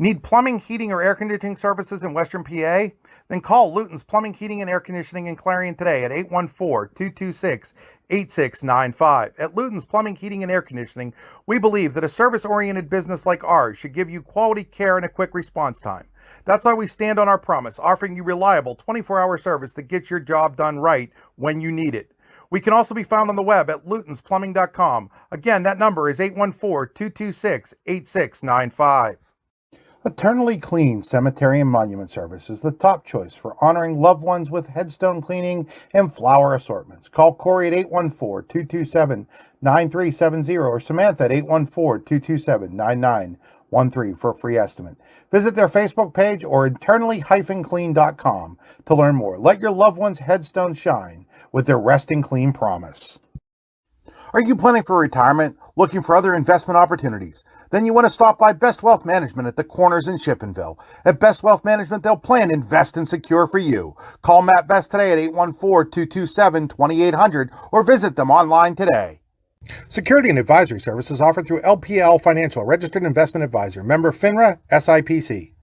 Need plumbing, heating, or air conditioning services in Western PA? Then call Luton's Plumbing, Heating, and Air Conditioning in Clarion today at 814-226-8695. At Luton's Plumbing, Heating, and Air Conditioning, we believe that a service-oriented business like ours should give you quality care and a quick response time. That's why we stand on our promise, offering you reliable 24-hour service that gets your job done right when you need it. We can also be found on the web at lutonsplumbing.com. Again, that number is 814-226-8695. Eternally Clean Cemetery and Monument Service is the top choice for honoring loved ones with headstone cleaning and flower assortments. Call Corey at 814-227-9370 or Samantha at 814-227-9913 for a free estimate. Visit their Facebook page or eternally-clean.com to learn more. Let your loved one's headstone shine with their Resting Clean promise. Are you planning for retirement, looking for other investment opportunities? Then you want to stop by Best Wealth Management at the Corners in Shippenville. At Best Wealth Management, they'll plan, invest, and secure for you. Call Matt Best today at 814-227-2800 or visit them online today. Security and advisory services offered through LPL Financial, registered investment advisor, member FINRA, SIPC.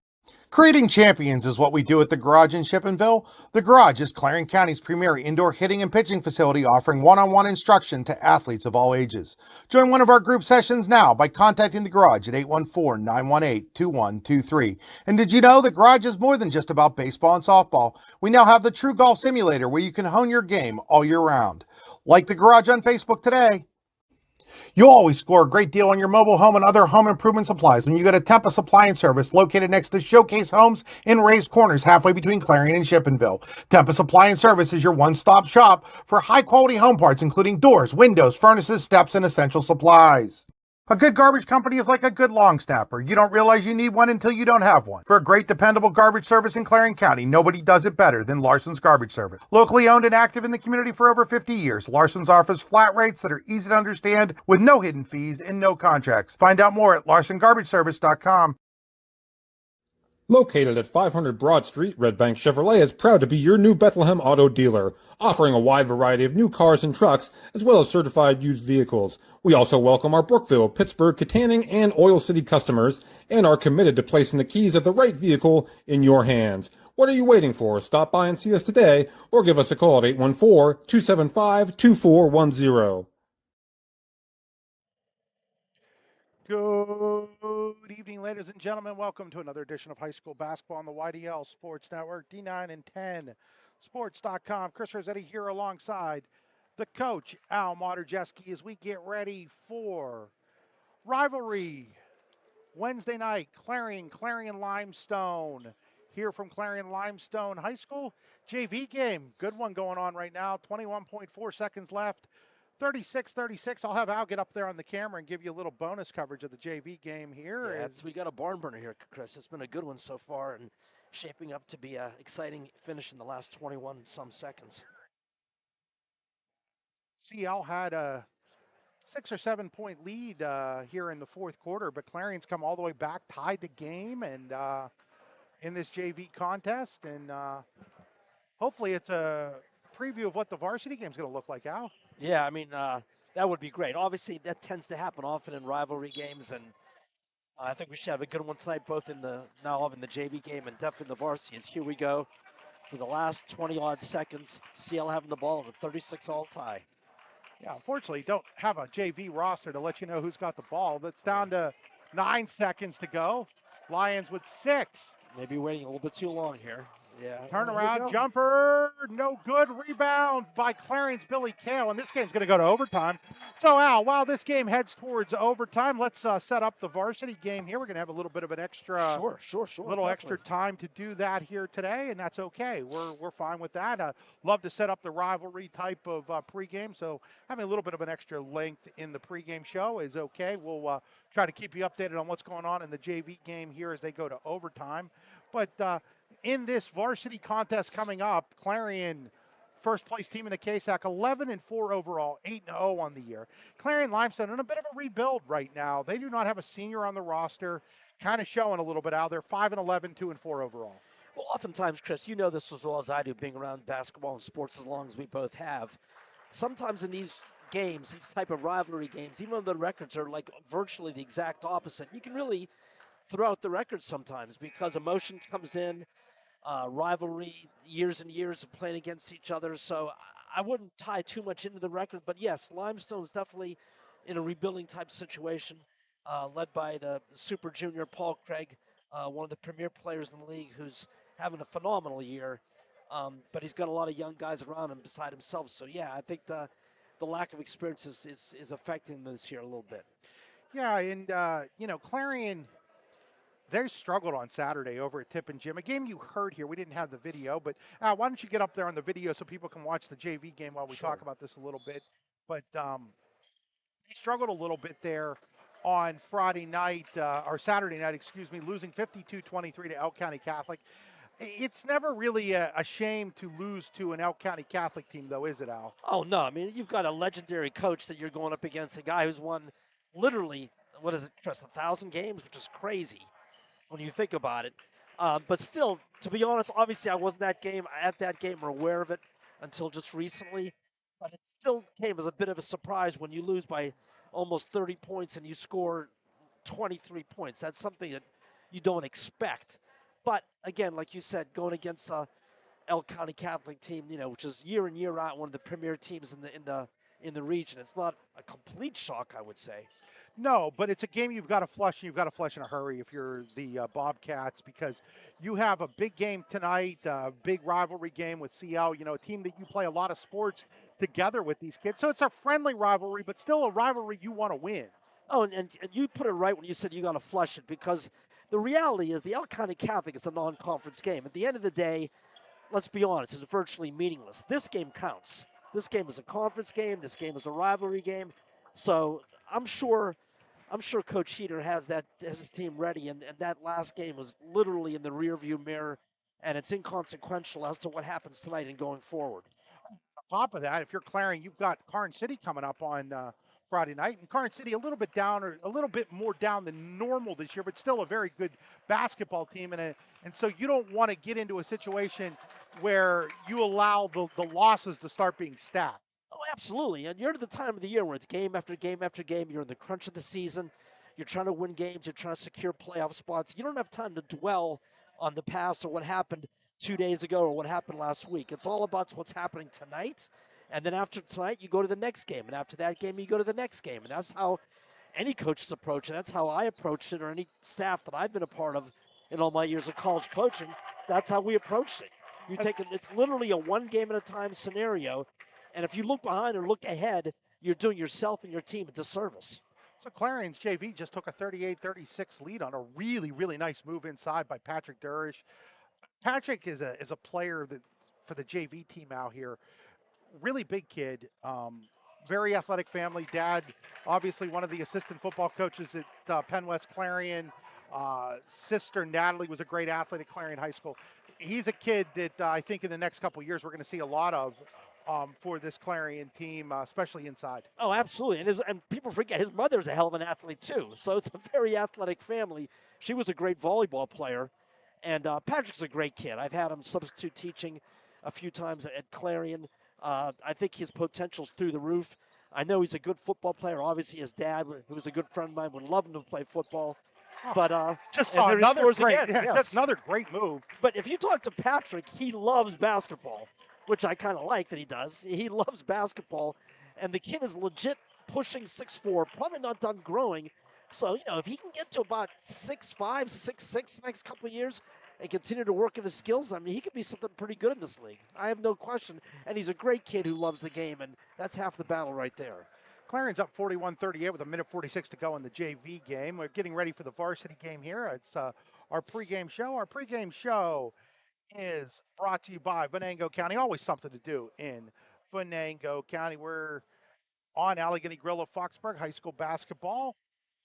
Creating champions is what we do at the Garage in Shippenville. The Garage is Clarion County's premier indoor hitting and pitching facility, offering one-on-one instruction to athletes of all ages. Join one of our group sessions now by contacting the Garage at 814-918-2123. And did you know the Garage is more than just about baseball and softball? We now have the True Golf Simulator where you can hone your game all year round. Like the Garage on Facebook today. You'll always score a great deal on your mobile home and other home improvement supplies when you go to Tempest Supply and Service, located next to Showcase Homes in Raised Corners, halfway between Clarion and Shippenville. Tempest Supply and Service is your one-stop shop for high-quality home parts, including doors, windows, furnaces, steps, and essential supplies. A good garbage company is like a good long snapper. You don't realize you need one until you don't have one. For a great, dependable garbage service in Clarion County, nobody does it better than Larson's Garbage Service. Locally owned and active in the community for over 50 years, Larson's offers flat rates that are easy to understand with no hidden fees and no contracts. Find out more at larsongarageservice.com. Located at 500 Broad Street, Red Bank Chevrolet is proud to be your new Bethlehem auto dealer, offering a wide variety of new cars and trucks, as well as certified used vehicles. We also welcome our Brookville, Pittsburgh, Katanning, and Oil City customers, and are committed to placing the keys of the right vehicle in your hands. What are you waiting for? Stop by and see us today, or give us a call at 814-275-2410. Good evening, ladies and gentlemen. Welcome to another edition of High School Basketball on the YDL Sports Network, D9 and 10 Sports.com. Chris Rossetti here alongside the coach, Al Moderjeski, as we get ready for rivalry Wednesday night, Clarion-Limestone. Here from Clarion-Limestone High School. JV game, good one going on right now. 21.4 seconds left. 36-36. I'll have Al get up there on the camera and give you a little bonus coverage of the JV game here. Yeah, we got a barn burner here, Chris. It's been a good one so far and shaping up to be an exciting finish in the last 21 some seconds. CL had a 6 or 7 point lead here in the fourth quarter, but Clarion's come all the way back, tied the game, and in this JV contest, and hopefully it's a preview of what the varsity game is going to look like, Al. Yeah, I mean, that would be great. Obviously, that tends to happen often in rivalry games, and I think we should have a good one tonight, both in the JV game and definitely the varsity. As here we go to the last 20-odd seconds. CL having the ball in a 36-all tie. Yeah, unfortunately, don't have a JV roster to let you know who's got the ball. That's down to 9 seconds to go. Lions with 6. Maybe waiting a little bit too long here. Yeah. Turnaround jumper, no good. Rebound by Clarion's Billy Kale, and this game's going to go to overtime. So, Al, while this game heads towards overtime, let's set up the varsity game here. We're going to have a little bit of an extra, extra time to do that here today, and that's okay. We're fine with that. Love to set up the rivalry type of pregame, so having a little bit of an extra length in the pregame show is okay. We'll try to keep you updated on what's going on in the JV game here as they go to overtime. But in this varsity contest coming up, Clarion, first place team in the KSAC, 11-4 overall, 8-0 on the year. Clarion-Limestone in a bit of a rebuild right now. They do not have a senior on the roster, kind of showing a little bit out there. 5-11, 2-4 overall. Well, oftentimes, Chris, you know this as well as I do, being around basketball and sports as long as we both have. Sometimes in these games, these type of rivalry games, even though the records are like virtually the exact opposite, you can really throw out the record sometimes because emotion comes in, rivalry, years and years of playing against each other. So I wouldn't tie too much into the record. But yes, Limestone's definitely in a rebuilding type situation, led by the Super Junior Paul Craig, one of the premier players in the league, who's having a phenomenal year. But he's got a lot of young guys around him beside himself. So yeah, I think the lack of experience is affecting this year a little bit. Yeah, and Clarion, they struggled on Saturday over at Tip and Jim. A game you heard here. We didn't have the video, but why don't you get up there on the video so people can watch the JV game while we Sure. talk about this a little bit? But they struggled a little bit there on Friday night, or Saturday night, excuse me, losing 52-23 to Elk County Catholic. It's never really a shame to lose to an Elk County Catholic team, though, is it, Al? Oh no! I mean, you've got a legendary coach that you're going up against, a guy who's won literally what is it, Chris, 1,000 games, which is crazy when you think about it. But still, to be honest, obviously I wasn't at that game or aware of it until just recently. But it still came as a bit of a surprise when you lose by almost 30 points and you score 23 points. That's something that you don't expect. But again, like you said, going against Elk County Catholic team, which is year in year out one of the premier teams in the region. It's not a complete shock, I would say. No, but it's a game you've got to flush, and you've got to flush in a hurry if you're the Bobcats, because you have a big game tonight, a big rivalry game with CL, a team that you play a lot of sports together with these kids. So it's a friendly rivalry, but still a rivalry you want to win. Oh, and you put it right when you said you got to flush it, because the reality is the Elk County Catholic is a non-conference game. At the end of the day, let's be honest, it's virtually meaningless. This game counts. This game is a conference game. This game is a rivalry game. So I'm sure Coach Heater has his team ready, and that last game was literally in the rearview mirror, and it's inconsequential as to what happens tonight and going forward. On top of that, if you're Clarion, you've got Karn City coming up on Friday night, and Karn City a little bit down, or a little bit more down than normal this year, but still a very good basketball team, and so you don't want to get into a situation where you allow the losses to start being stacked. Oh, absolutely. And you're at the time of the year where it's game after game after game. You're in the crunch of the season. You're trying to win games. You're trying to secure playoff spots. You don't have time to dwell on the past or what happened 2 days ago or what happened last week. It's all about what's happening tonight. And then after tonight, you go to the next game. And after that game, you go to the next game. And that's how any coach's approach it. That's how I approached it, or any staff that I've been a part of in all my years of college coaching. That's how we approached it. It's literally a one game at a time scenario. And if you look behind or look ahead, you're doing yourself and your team a disservice. So Clarion's JV just took a 38-36 lead on a really, really nice move inside by Patrick Durish. Patrick is a player that for the JV team out here, really big kid, very athletic family. Dad, obviously one of the assistant football coaches at Penn West Clarion. Sister Natalie was a great athlete at Clarion High School. He's a kid that I think in the next couple of years we're going to see a lot of for this Clarion team, especially inside. Oh, absolutely. And people forget his mother's a hell of an athlete too. So it's a very athletic family. She was a great volleyball player, and Patrick's a great kid. I've had him substitute teaching a few times at Clarion. I think his potential's through the roof. I know he's a good football player. Obviously, his dad, who was a good friend of mine, would love him to play football. But just another great, that's another great move. But if you talk to Patrick, he loves basketball, which I kind of like that he does. He loves basketball, and the kid is legit pushing 6'4", probably not done growing. So, if he can get to about 6'5", 6'6" the next couple of years and continue to work in his skills, I mean, he could be something pretty good in this league. I have no question. And he's a great kid who loves the game, and that's half the battle right there. Clarion's up 41-38 with a minute 46 to go in the JV game. We're getting ready for the varsity game here. It's our pregame show. Our pregame show is brought to you by Venango County. Always something to do in Venango County. We're on Allegheny Grill of Foxburg High School basketball.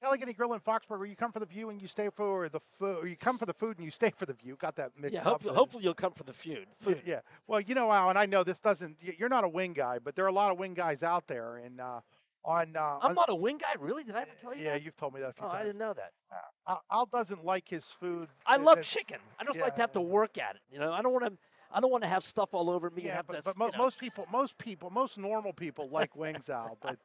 Allegheny Grill in Foxburg, where you come for the view and you stay for the food, or you come for the food and you stay for the view. Got that mixed up. Yeah, hopefully you'll come for the food. Yeah. Well, Alan, I know this doesn't. You're not a wing guy, but there are a lot of wing guys out there, and I'm not a wing guy, really? Did I ever tell you that? Yeah, you've told me that a few times. I didn't know that. Al doesn't like his food. I love chicken. I just like to have to work at it. I don't want to. I don't want to have stuff all over me and Yeah, have but to. most normal people like wings, Al. But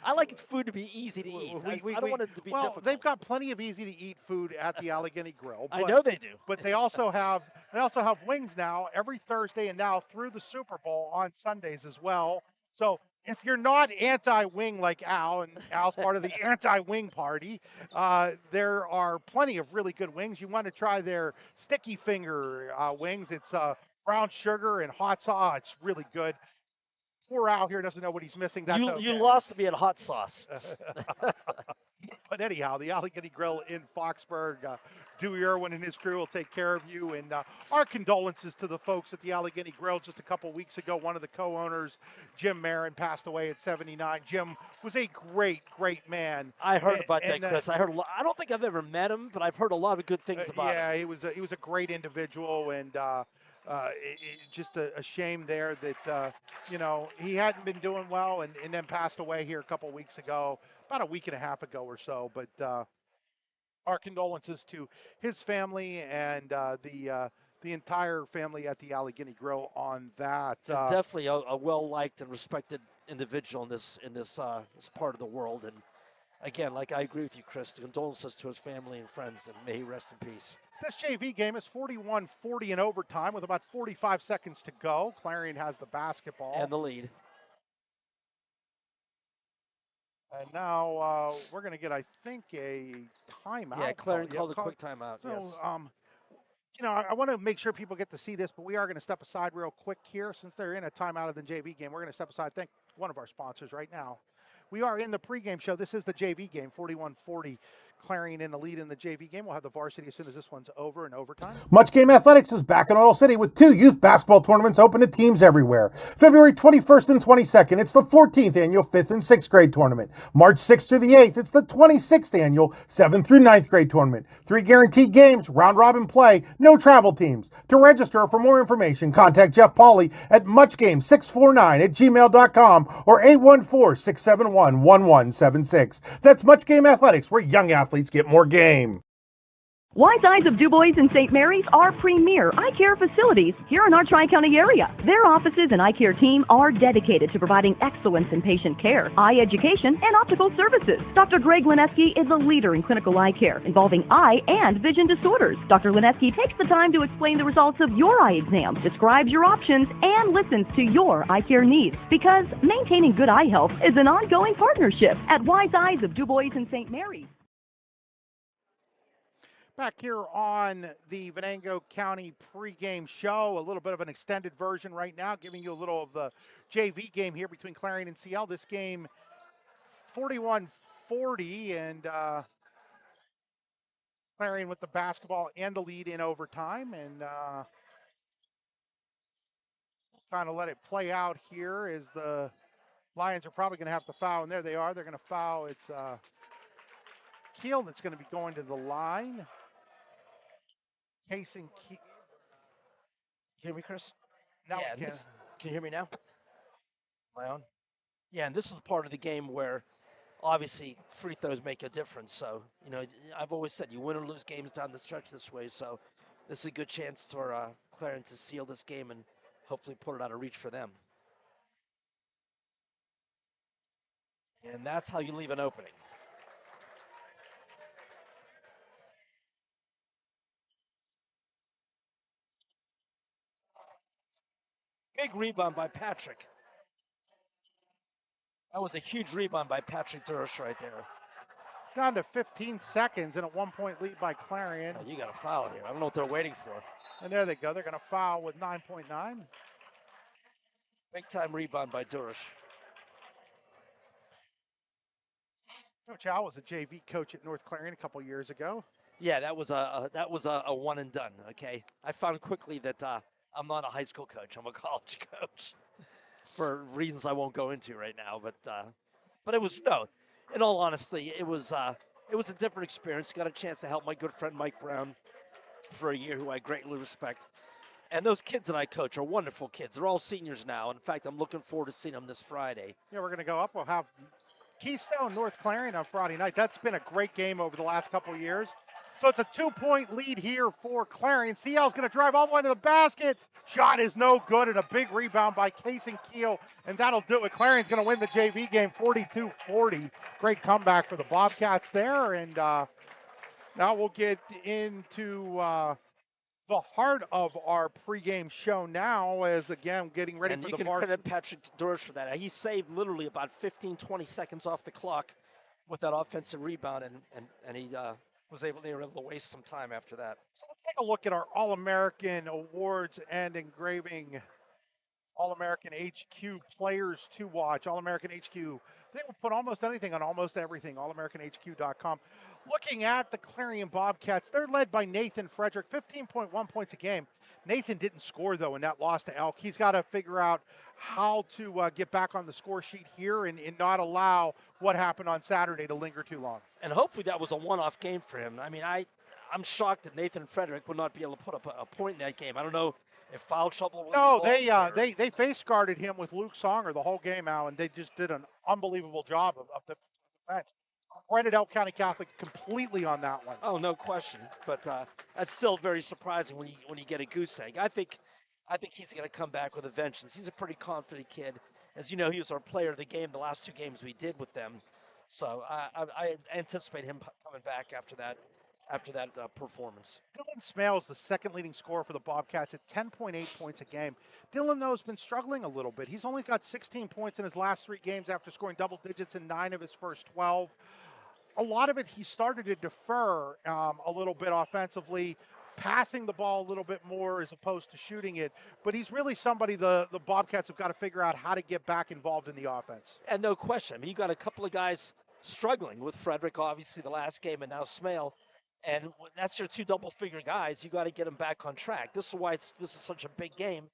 I like food to be easy to eat. I don't want it to be well, difficult. they've got plenty of easy to eat food at the Allegheny Grill. I But know they do. but they also have wings now every Thursday and now through the Super Bowl on Sundays as well. So if you're not anti-wing like Al, and Al's part of the anti-wing party, there are plenty of really good wings. You want to try their sticky finger wings? It's brown sugar and hot sauce. It's really good. Poor Al here doesn't know what he's missing. That's You okay. you lost me at hot sauce. But anyhow, the Allegheny Grill in Foxburg, Dewey Irwin and his crew will take care of you. And our condolences to the folks at the Allegheny Grill. Just a couple weeks ago, one of the co-owners, Jim Marin, passed away at 79. Jim was a great, great man. I heard about that, Chris. I heard. I don't think I've ever met him, but I've heard a lot of good things about him. Yeah, he was a great individual, and just a shame there that he hadn't been doing well, and then passed away here a couple weeks ago, about a week and a half ago or so. But our condolences to his family and the entire family at the Allegheny Grill on that. And definitely a well liked and respected individual in this part of the world. And again, like I agree with you, Chris. Condolences to his family and friends, and may he rest in peace. This JV game is 41-40 in overtime with about 45 seconds to go. Clarion has the basketball. And the lead. And now we're going to get, I think, a timeout. Yeah, Clarion called a quick timeout. So, yes. I want to make sure people get to see this, but we are going to step aside real quick here. Since they're in a timeout of the JV game, we're going to step aside. Thank one of our sponsors right now. We are in the pregame show. This is the JV game, 41-40. Clarion in the lead in the JV game. We'll have the varsity as soon as this one's over in overtime. Much Game Athletics is back in Oil City with 2 youth basketball tournaments open to teams everywhere. February 21st and 22nd, it's the 14th annual 5th and 6th grade tournament. March 6th through the 8th, it's the 26th annual 7th through 9th grade tournament. 3 guaranteed games, round robin play, no travel teams. To register or for more information, contact Jeff Pauley at muchgame649@gmail.com or 814-671-1176. That's Much Game Athletics, where young athletes get more game. Wise Eyes of DuBois and St. Mary's are premier eye care facilities here in our Tri-County area. Their offices and eye care team are dedicated to providing excellence in patient care, eye education, and optical services. Dr. Greg Lineski is a leader in clinical eye care involving eye and vision disorders. Dr. Lineski takes the time to explain the results of your eye exam, describes your options, and listens to your eye care needs, because maintaining good eye health is an ongoing partnership at Wise Eyes of DuBois and St. Mary's. Back here on the Venango County pregame show, a little bit of an extended version right now, giving you a little of the JV game here between Clarion and CL. This game, 41-40, and Clarion with the basketball and the lead in overtime, and kind of let it play out here as the Lions are probably going to have to foul, and there they are. They're going to foul. It's Keel that's going to be going to the line. Casing Keel. Hear me, Chris? Now yeah, can you hear me now? Am I on? Yeah, and this is the part of the game where obviously free throws make a difference. So, I've always said you win or lose games down the stretch this way. So this is a good chance for Clarion to seal this game and hopefully put it out of reach for them. And that's how you leave an opening. Big rebound by Patrick. That was a huge rebound by Patrick Durish right there. Down to 15 seconds and a 1-point lead by Clarion. Oh, you got a foul here. I don't know what they're waiting for. And there they go. They're going to foul with 9.9. Big time rebound by Durish. Coach Al was a JV coach at North Clarion a couple years ago. Yeah, that was a one and done. Okay, I found quickly that I'm not a high school coach. I'm a college coach, for reasons I won't go into right now. But it was in all honesty, it was a different experience. Got a chance to help my good friend Mike Brown for a year, who I greatly respect. And those kids that I coach are wonderful kids. They're all seniors now. In fact, I'm looking forward to seeing them this Friday. Yeah, we're going to go up. We'll have Keystone North Clarion on Friday night. That's been a great game over the last couple of years. So it's a 2-point lead here for Clarion. CL's going to drive all the way to the basket. Shot is no good, and a big rebound by Case and Keel, and that'll do it. Clarion's going to win the JV game 42-40. Great comeback for the Bobcats there, and now we'll get into the heart of our pregame show now as, again, getting ready and for you the can credit Patrick Dorsch for that. He saved literally about 15, 20 seconds off the clock with that offensive rebound, and he they were able to waste some time after that. So let's take a look at our All-American Awards and Engraving All-American HQ players to watch. All-American HQ. They will put almost anything on almost everything. AllAmericanHQ.com. Looking at the Clarion Bobcats, they're led by Nathan Frederick, 15.1 points a game. Nathan didn't score, though, in that loss to Elk. He's got to figure out how to get back on the score sheet here and not allow what happened on Saturday to linger too long. And hopefully that was a one-off game for him. I mean, I'm shocked that Nathan Frederick would not be able to put up a point in that game. I don't know if foul trouble was involved. They face guarded him with Luke Songer the whole game out, and they just did an unbelievable job of the defense. Credit Elk County Catholic completely on that one. Oh, no question. But that's still very surprising when you get a goose egg. I think he's going to come back with a vengeance. He's a pretty confident kid. As you know, he was our player of the game the last two games we did with them. So I anticipate him coming back after that performance. Dylan Smale is the second leading scorer for the Bobcats at 10.8 points a game. Dylan, though, has been struggling a little bit. He's only got 16 points in his last 3 games after scoring double digits in 9 of his first 12. A lot of it, he started to defer a little bit offensively, passing the ball a little bit more as opposed to shooting it. But he's really somebody the Bobcats have got to figure out how to get back involved in the offense. And no question. I mean, you got a couple of guys struggling with Frederick, obviously, the last game, and now Smale. And when that's your 2 double-figure guys, you got to get them back on track. This is why this is such a big game.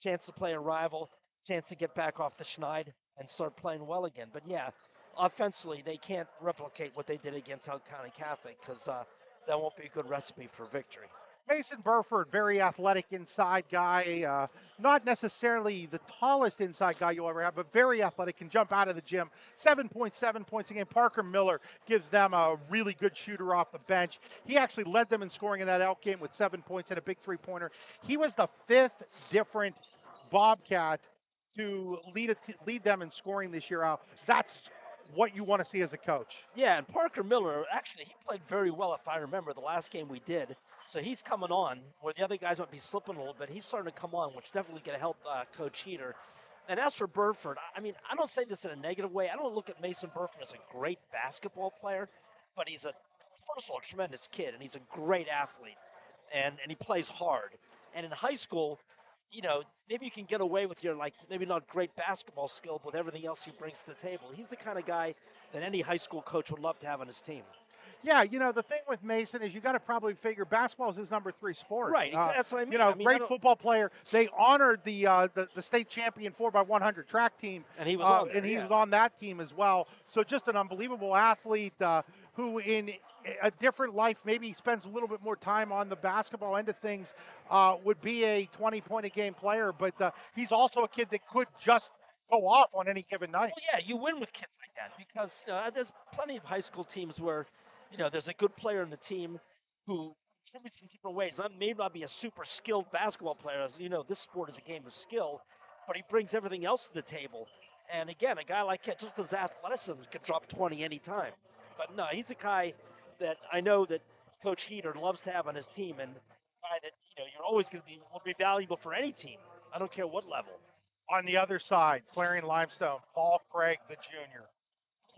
Chance to play a rival, chance to get back off the schneid and start playing well again. But yeah, offensively, they can't replicate what they did against Elk County Catholic because that won't be a good recipe for victory. Mason Burford, very athletic inside guy. Not necessarily the tallest inside guy you'll ever have, but very athletic, can jump out of the gym. 7.7 points a game. Parker Miller gives them a really good shooter off the bench. He actually led them in scoring in that Elk game with 7 points and a big 3-pointer. He was the 5th different Bobcat to lead them in scoring this year out. That's what you want to see as a coach. Yeah, and Parker Miller, actually, he played very well, if I remember, the last game we did. So he's coming on, where the other guys might be slipping a little bit. He's starting to come on, which definitely going to help Coach Heater. And as for Burford, I mean, I don't say this in a negative way. I don't look at Mason Burford as a great basketball player, but he's first of all, a tremendous kid, and he's a great athlete, and he plays hard. And in high school, you know, maybe you can get away with your, like, maybe not great basketball skill, but everything else he brings to the table. He's the kind of guy that any high school coach would love to have on his team. Yeah, you know, the thing with Mason is you got to probably figure basketball is his number 3 sport. Right, that's what I mean. You know, I mean, great football player. They honored the state champion 4x100 track team. And he was on there, he was on that team as well. So just an unbelievable athlete who in a different life maybe spends a little bit more time on the basketball end of things, would be a 20-point-a-game player. But he's also a kid that could just go off on any given night. Well, yeah, you win with kids like that because there's plenty of high school teams where, you know, there's a good player in the team who contributes in different ways. That may not be a super skilled basketball player. As you know, this sport is a game of skill, but he brings everything else to the table. And again, a guy like just because athleticism could drop 20 anytime. But no, he's a guy that I know that Coach Heater loves to have on his team, and a guy that, you know, you're always going to will be valuable for any team. I don't care what level. On the other side, Clarion-Limestone, Paul Craig, the junior.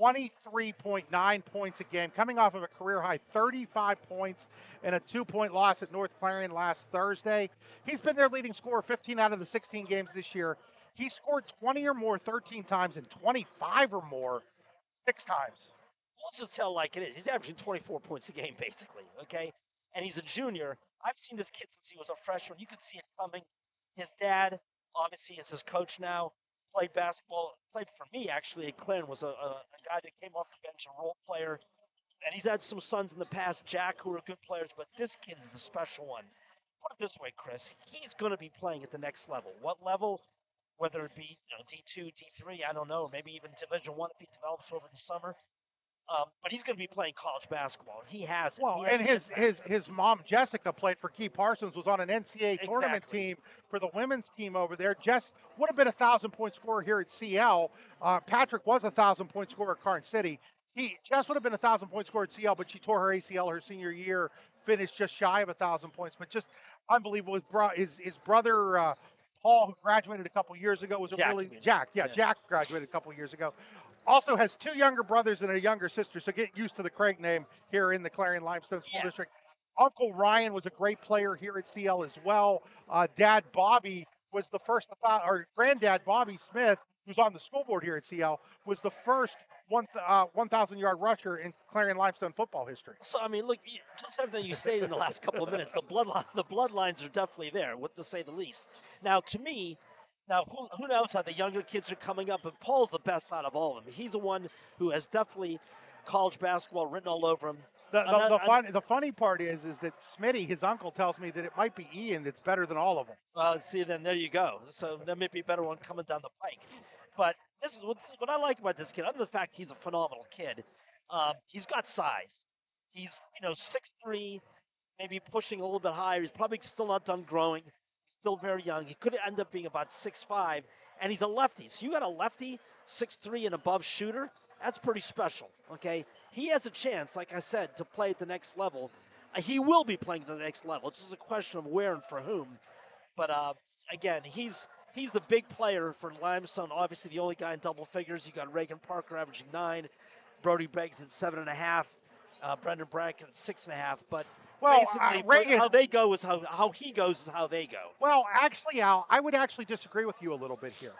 23.9 points a game, coming off of a career-high 35 points and a 2-point loss at North Clarion last Thursday. He's been their leading scorer 15 out of the 16 games this year. He scored 20 or more 13 times and 25 or more 6 times. Let's just tell like it is. He's averaging 24 points a game, basically, okay? And he's a junior. I've seen this kid since he was a freshman. You could see it coming. His dad, obviously, is his coach now. Played basketball, played for me actually at Clarion, was a guy that came off the bench, a role player. And he's had some sons in the past, Jack, who are good players, but this kid's the special one. Put it this way, Chris, he's going to be playing at the next level. What level? Whether it be D2, D3, I don't know, maybe even Division I if he develops over the summer. But he's going to be playing college basketball. He has it. Well, He has and the his it factor. his mom Jessica played for Key Parsons, was on an NCAA tournament Exactly. team for the women's team over there. Jess would have been a 1,000-point scorer here at CL. Patrick was a 1,000-point scorer at Carn City. Jess would have been a 1,000-point scorer at CL, but she tore her ACL her senior year, finished just shy of 1,000 points. But just unbelievable. His brother Paul, who graduated a couple years ago, was a Jack, really you mean. Jack. Yeah, Yeah. Jack graduated a couple years ago. Also has 2 younger brothers and a younger sister, so get used to the Craig name here in the Clarion-Limestone School Yeah. District. Uncle Ryan was a great player here at CL as well. Dad Bobby was the first, or granddad Bobby Smith, who's on the school board here at CL, was the first 1,000-yard rusher in Clarion-Limestone football history. So I mean, look, just everything you stated in the last couple of minutes, the bloodlines are definitely there, to say the least. Now, to me, who knows how the younger kids are coming up, but Paul's the best out of all of them. He's the one who has definitely college basketball written all over him. The funny part is that Smitty, his uncle, tells me that it might be Ian that's better than all of them. See, then there you go. So there may be a better one coming down the pike. But this is what I like about this kid. Other than the fact he's a phenomenal kid, he's got size. He's 6'3", maybe pushing a little bit higher. He's probably still not done growing. He's still very young. He could end up being about 6'5", and he's a lefty. So you got a lefty, 6'3" and above shooter. That's pretty special. Okay, he has a chance, like I said, to play at the next level. He will be playing at the next level. It's just a question of where and for whom. But again, he's the big player for Limestone. Obviously, the only guy in double figures. You got Reagan Parker averaging 9, Brody Beggs at 7.5, Brendan Bracken at 6.5. But basically, Reagan, how they go is how he goes is how they go. Well, actually, Al, I would actually disagree with you a little bit here.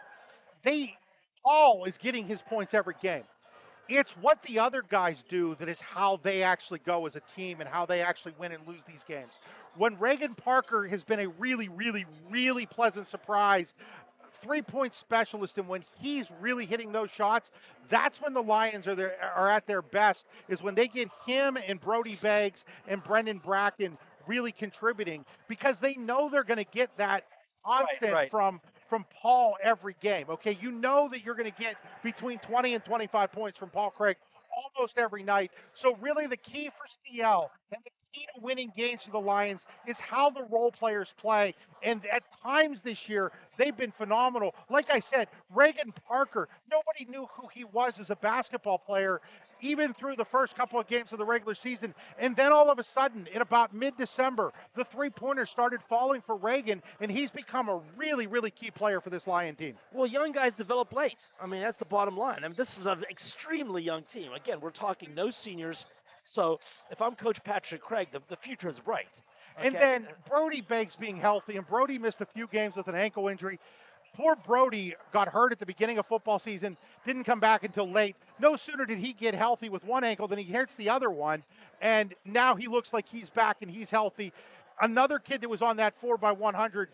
Paul is getting his points every game. It's what the other guys do that is how they actually go as a team and how they actually win and lose these games. When Reagan Parker has been a really, really, really pleasant surprise, 3-point specialist, and when he's really hitting those shots, that's when the Lions are at their best, is when they get him and Brody Beggs and Brendan Bracken really contributing, because they know they're going to get that constant from Paul every game. Okay, you know that you're going to get between 20 and 25 points from Paul Craig almost every night. So really the key for CL and the key to winning games for the Lions is how the role players play. And at times this year, they've been phenomenal. Like I said, Reagan Parker, nobody knew who he was as a basketball player, even through the first couple of games of the regular season. And then all of a sudden, in about mid-December, the three-pointers started falling for Reagan, and he's become a really, really key player for this Lion team. Well, young guys develop late. I mean, that's the bottom line. I mean, this is an extremely young team. Again, we're talking no seniors. So if I'm Coach Patrick Craig, the future is bright. Okay? And then Brody Beggs being healthy, and Brody missed a few games with an ankle injury. Poor Brody got hurt at the beginning of football season, didn't come back until late. No sooner did he get healthy with one ankle than he hurts the other one, and now he looks like he's back and he's healthy. Another kid that was on that 4x100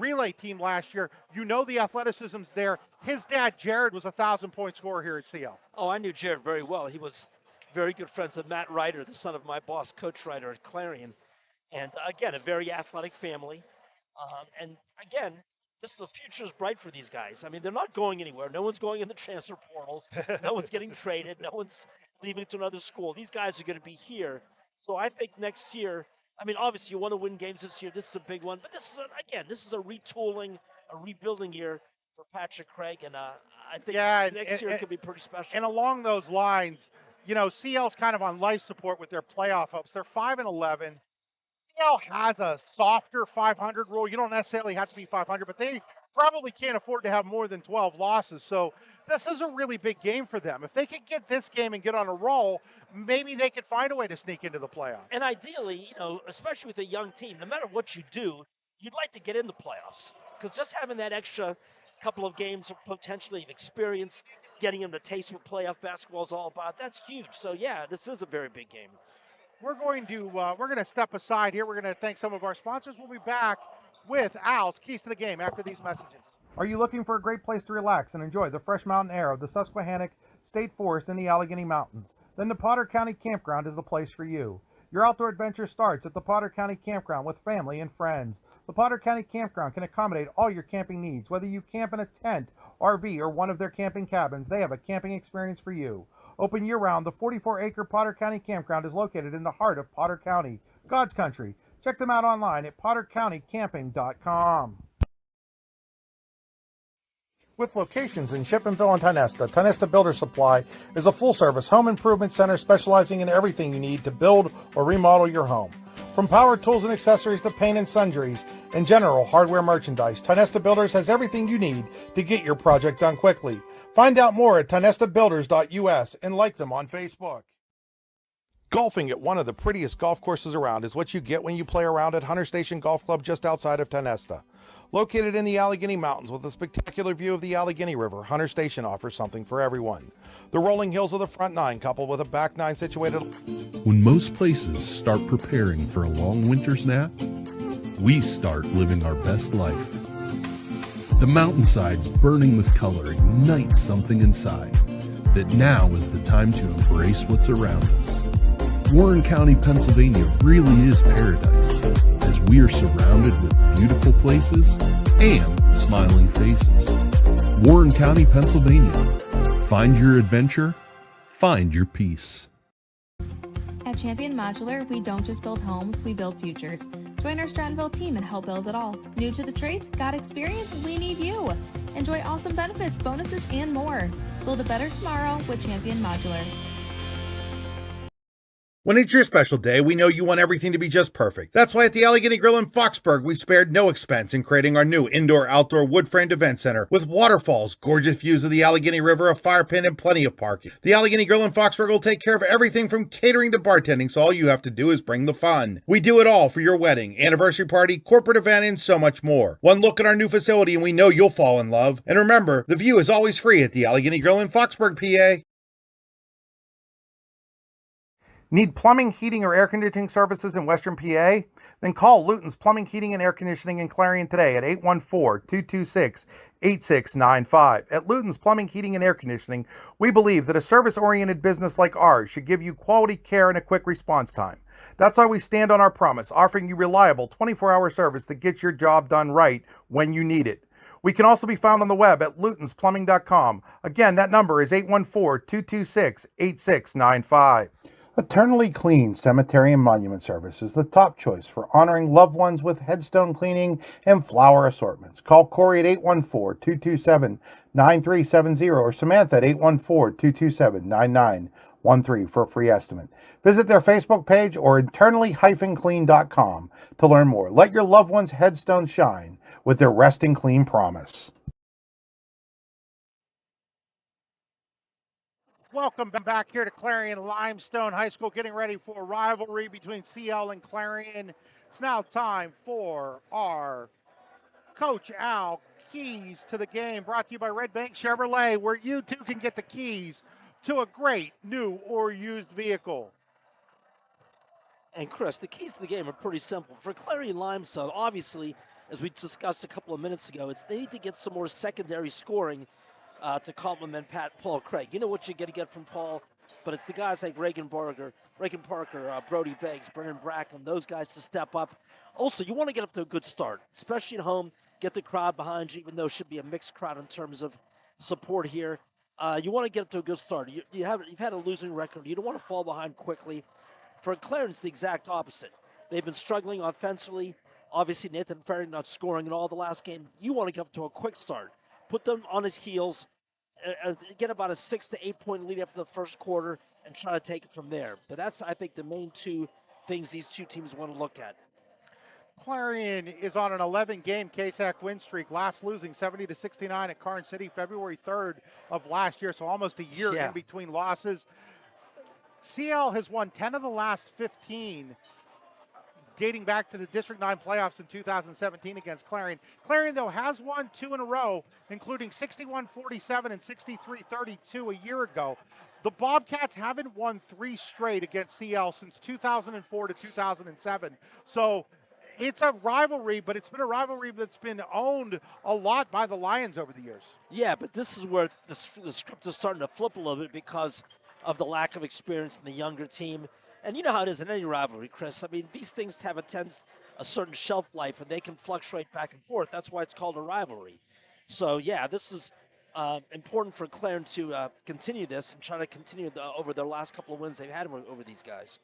relay team last year, you know the athleticism's there. His dad, Jared, was a 1,000-point scorer here at CL. Oh, I knew Jared very well. He was very good friends with Matt Ryder, the son of my boss, Coach Ryder at Clarion. And again, a very athletic family. And again, the future is bright for these guys. I mean, they're not going anywhere. No one's going in the transfer portal. No one's getting traded. No one's leaving to another school. These guys are going to be here. So I think next year, I mean, obviously you want to win games this year. This is a big one. But this is a retooling, a rebuilding year for Patrick Craig. And I think next year could be pretty special. And along those lines, CL's kind of on life support with their playoff hopes. They're 5-11. CL has a softer 500 rule. You don't necessarily have to be 500, but they probably can't afford to have more than 12 losses. So this is a really big game for them. If they could get this game and get on a roll, maybe they could find a way to sneak into the playoffs. And ideally, especially with a young team, no matter what you do, you'd like to get in the playoffs. Because just having that extra couple of games of potentially of experience, getting them to taste what playoff basketball is all about, that's huge. So yeah, this is a very big game. We're going to step aside here. We're going to thank some of our sponsors. We'll be back with Al's Keys to the Game after these messages. Are you looking for a great place to relax and enjoy the fresh mountain air of the Susquehannock State Forest in the Allegheny Mountains? Then the Potter County Campground is the place for you. Your outdoor adventure starts at the Potter County Campground with family and friends. The Potter County Campground can accommodate all your camping needs. Whether you camp in a tent, RV, or one of their camping cabins, they have a camping experience for you. Open year-round, the 44-acre Potter County Campground is located in the heart of Potter County, God's country. Check them out online at pottercountycamping.com. With locations in Shippenville and Tionesta, Tionesta Builder Supply is a full-service home improvement center specializing in everything you need to build or remodel your home. From power tools and accessories to paint and sundries and general hardware merchandise, Tionesta Builders has everything you need to get your project done quickly. Find out more at tionestabuilders.us and like them on Facebook. Golfing at one of the prettiest golf courses around is what you get when you play around at Hunter Station Golf Club just outside of Tionesta. Located in the Allegheny Mountains with a spectacular view of the Allegheny River, Hunter Station offers something for everyone. The rolling hills of the front nine, coupled with a back nine situated... When most places start preparing for a long winter's nap, we start living our best life. The mountainsides burning with color ignite something inside, that now is the time to embrace what's around us. Warren County, Pennsylvania really is paradise, as we are surrounded with beautiful places and smiling faces. Warren County, Pennsylvania. Find your adventure, find your peace. At Champion Modular, we don't just build homes, we build futures. Join our Strattonville team and help build it all. New to the trades? Got experience? We need you. Enjoy awesome benefits, bonuses, and more. Build a better tomorrow with Champion Modular. When it's your special day, we know you want everything to be just perfect. That's why at the Allegheny Grill in Foxburg, we spared no expense in creating our new indoor-outdoor wood-framed event center with waterfalls, gorgeous views of the Allegheny River, a fire pit, and plenty of parking. The Allegheny Grill in Foxburg will take care of everything from catering to bartending, so all you have to do is bring the fun. We do it all for your wedding, anniversary party, corporate event, and so much more. One look at our new facility and we know you'll fall in love. And remember, the view is always free at the Allegheny Grill in Foxburg, PA. Need plumbing, heating, or air conditioning services in Western PA? Then call Luton's Plumbing, Heating, and Air Conditioning in Clarion today at 814-226-8695. At Luton's Plumbing, Heating, and Air Conditioning, we believe that a service-oriented business like ours should give you quality care and a quick response time. That's why we stand on our promise, offering you reliable 24-hour service that gets your job done right when you need it. We can also be found on the web at lutonsplumbing.com. Again, that number is 814-226-8695. Eternally Clean Cemetery and Monument Service is the top choice for honoring loved ones with headstone cleaning and flower assortments. Call Corey at 814-227-9370 or Samantha at 814-227-9913 for a free estimate. Visit their Facebook page or eternally-clean.com to learn more. Let your loved one's headstone shine with their resting clean promise. Welcome back here to Clarion-Limestone High School, getting ready for a rivalry between CL and Clarion. It's now time for our Coach Al keys to the game, brought to you by Red Bank Chevrolet, where you too can get the keys to a great new or used vehicle. And Chris, the keys to the game are pretty simple. For Clarion-Limestone, obviously, as we discussed a couple of minutes ago, they need to get some more secondary scoring to complement Paul Craig. You know what you're going to get from Paul, but it's the guys like Reagan Parker, Brody Beggs, Brennan Brackham, those guys to step up. Also, you want to get up to a good start, especially at home. Get the crowd behind you, even though it should be a mixed crowd in terms of support here. You want to get up to a good start. You've had a losing record. You don't want to fall behind quickly. For Clarion, it's the exact opposite. They've been struggling offensively. Obviously, Nathan Ferry not scoring in all the last game. You want to get up to a quick start. Put them on his heels. Get about a 6 to 8 point lead after the first quarter and try to take it from there. But that's, I think, the main two things these two teams want to look at. Clarion is on an 11-game KSAC win streak, last losing 70-69 at Karn City February 3rd of last year, so almost a year in between losses. CL has won 10 of the last 15, dating back to the District 9 playoffs in 2017 against Clarion. Clarion, though, has won 2 in a row, including 61-47 and 63-32 a year ago. The Bobcats haven't won 3 straight against CL since 2004 to 2007. So it's a rivalry, but it's been a rivalry that's been owned a lot by the Lions over the years. Yeah, but this is where the script is starting to flip a little bit because of the lack of experience in the younger team. And you know how it is in any rivalry, Chris. I mean, these things have a certain shelf life, and they can fluctuate back and forth. That's why it's called a rivalry. So, yeah, this is important for Clarion to continue this and try to continue over the last couple of wins they've had over these guys.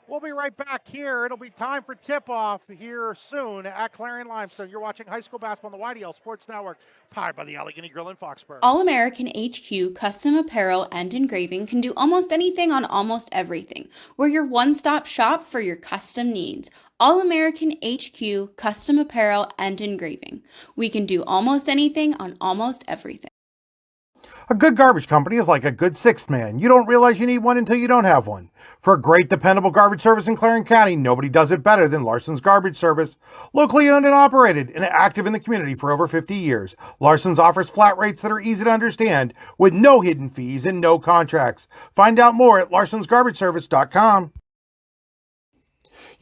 We'll be right back here. It'll be time for tip-off here soon at Clarion-Limestone. You're watching high school basketball on the YDL Sports Network, powered by the Allegheny Grill in Foxborough. All American HQ Custom Apparel and Engraving can do almost anything on almost everything. We're your one-stop shop for your custom needs. All American HQ Custom Apparel and Engraving. We can do almost anything on almost everything. A good garbage company is like a good sixth man. You don't realize you need one until you don't have one. For a great, dependable garbage service in Clarion County, nobody does it better than Larson's Garbage Service. Locally owned and operated and active in the community for over 50 years, Larson's offers flat rates that are easy to understand with no hidden fees and no contracts. Find out more at larsonsgarbageservice.com.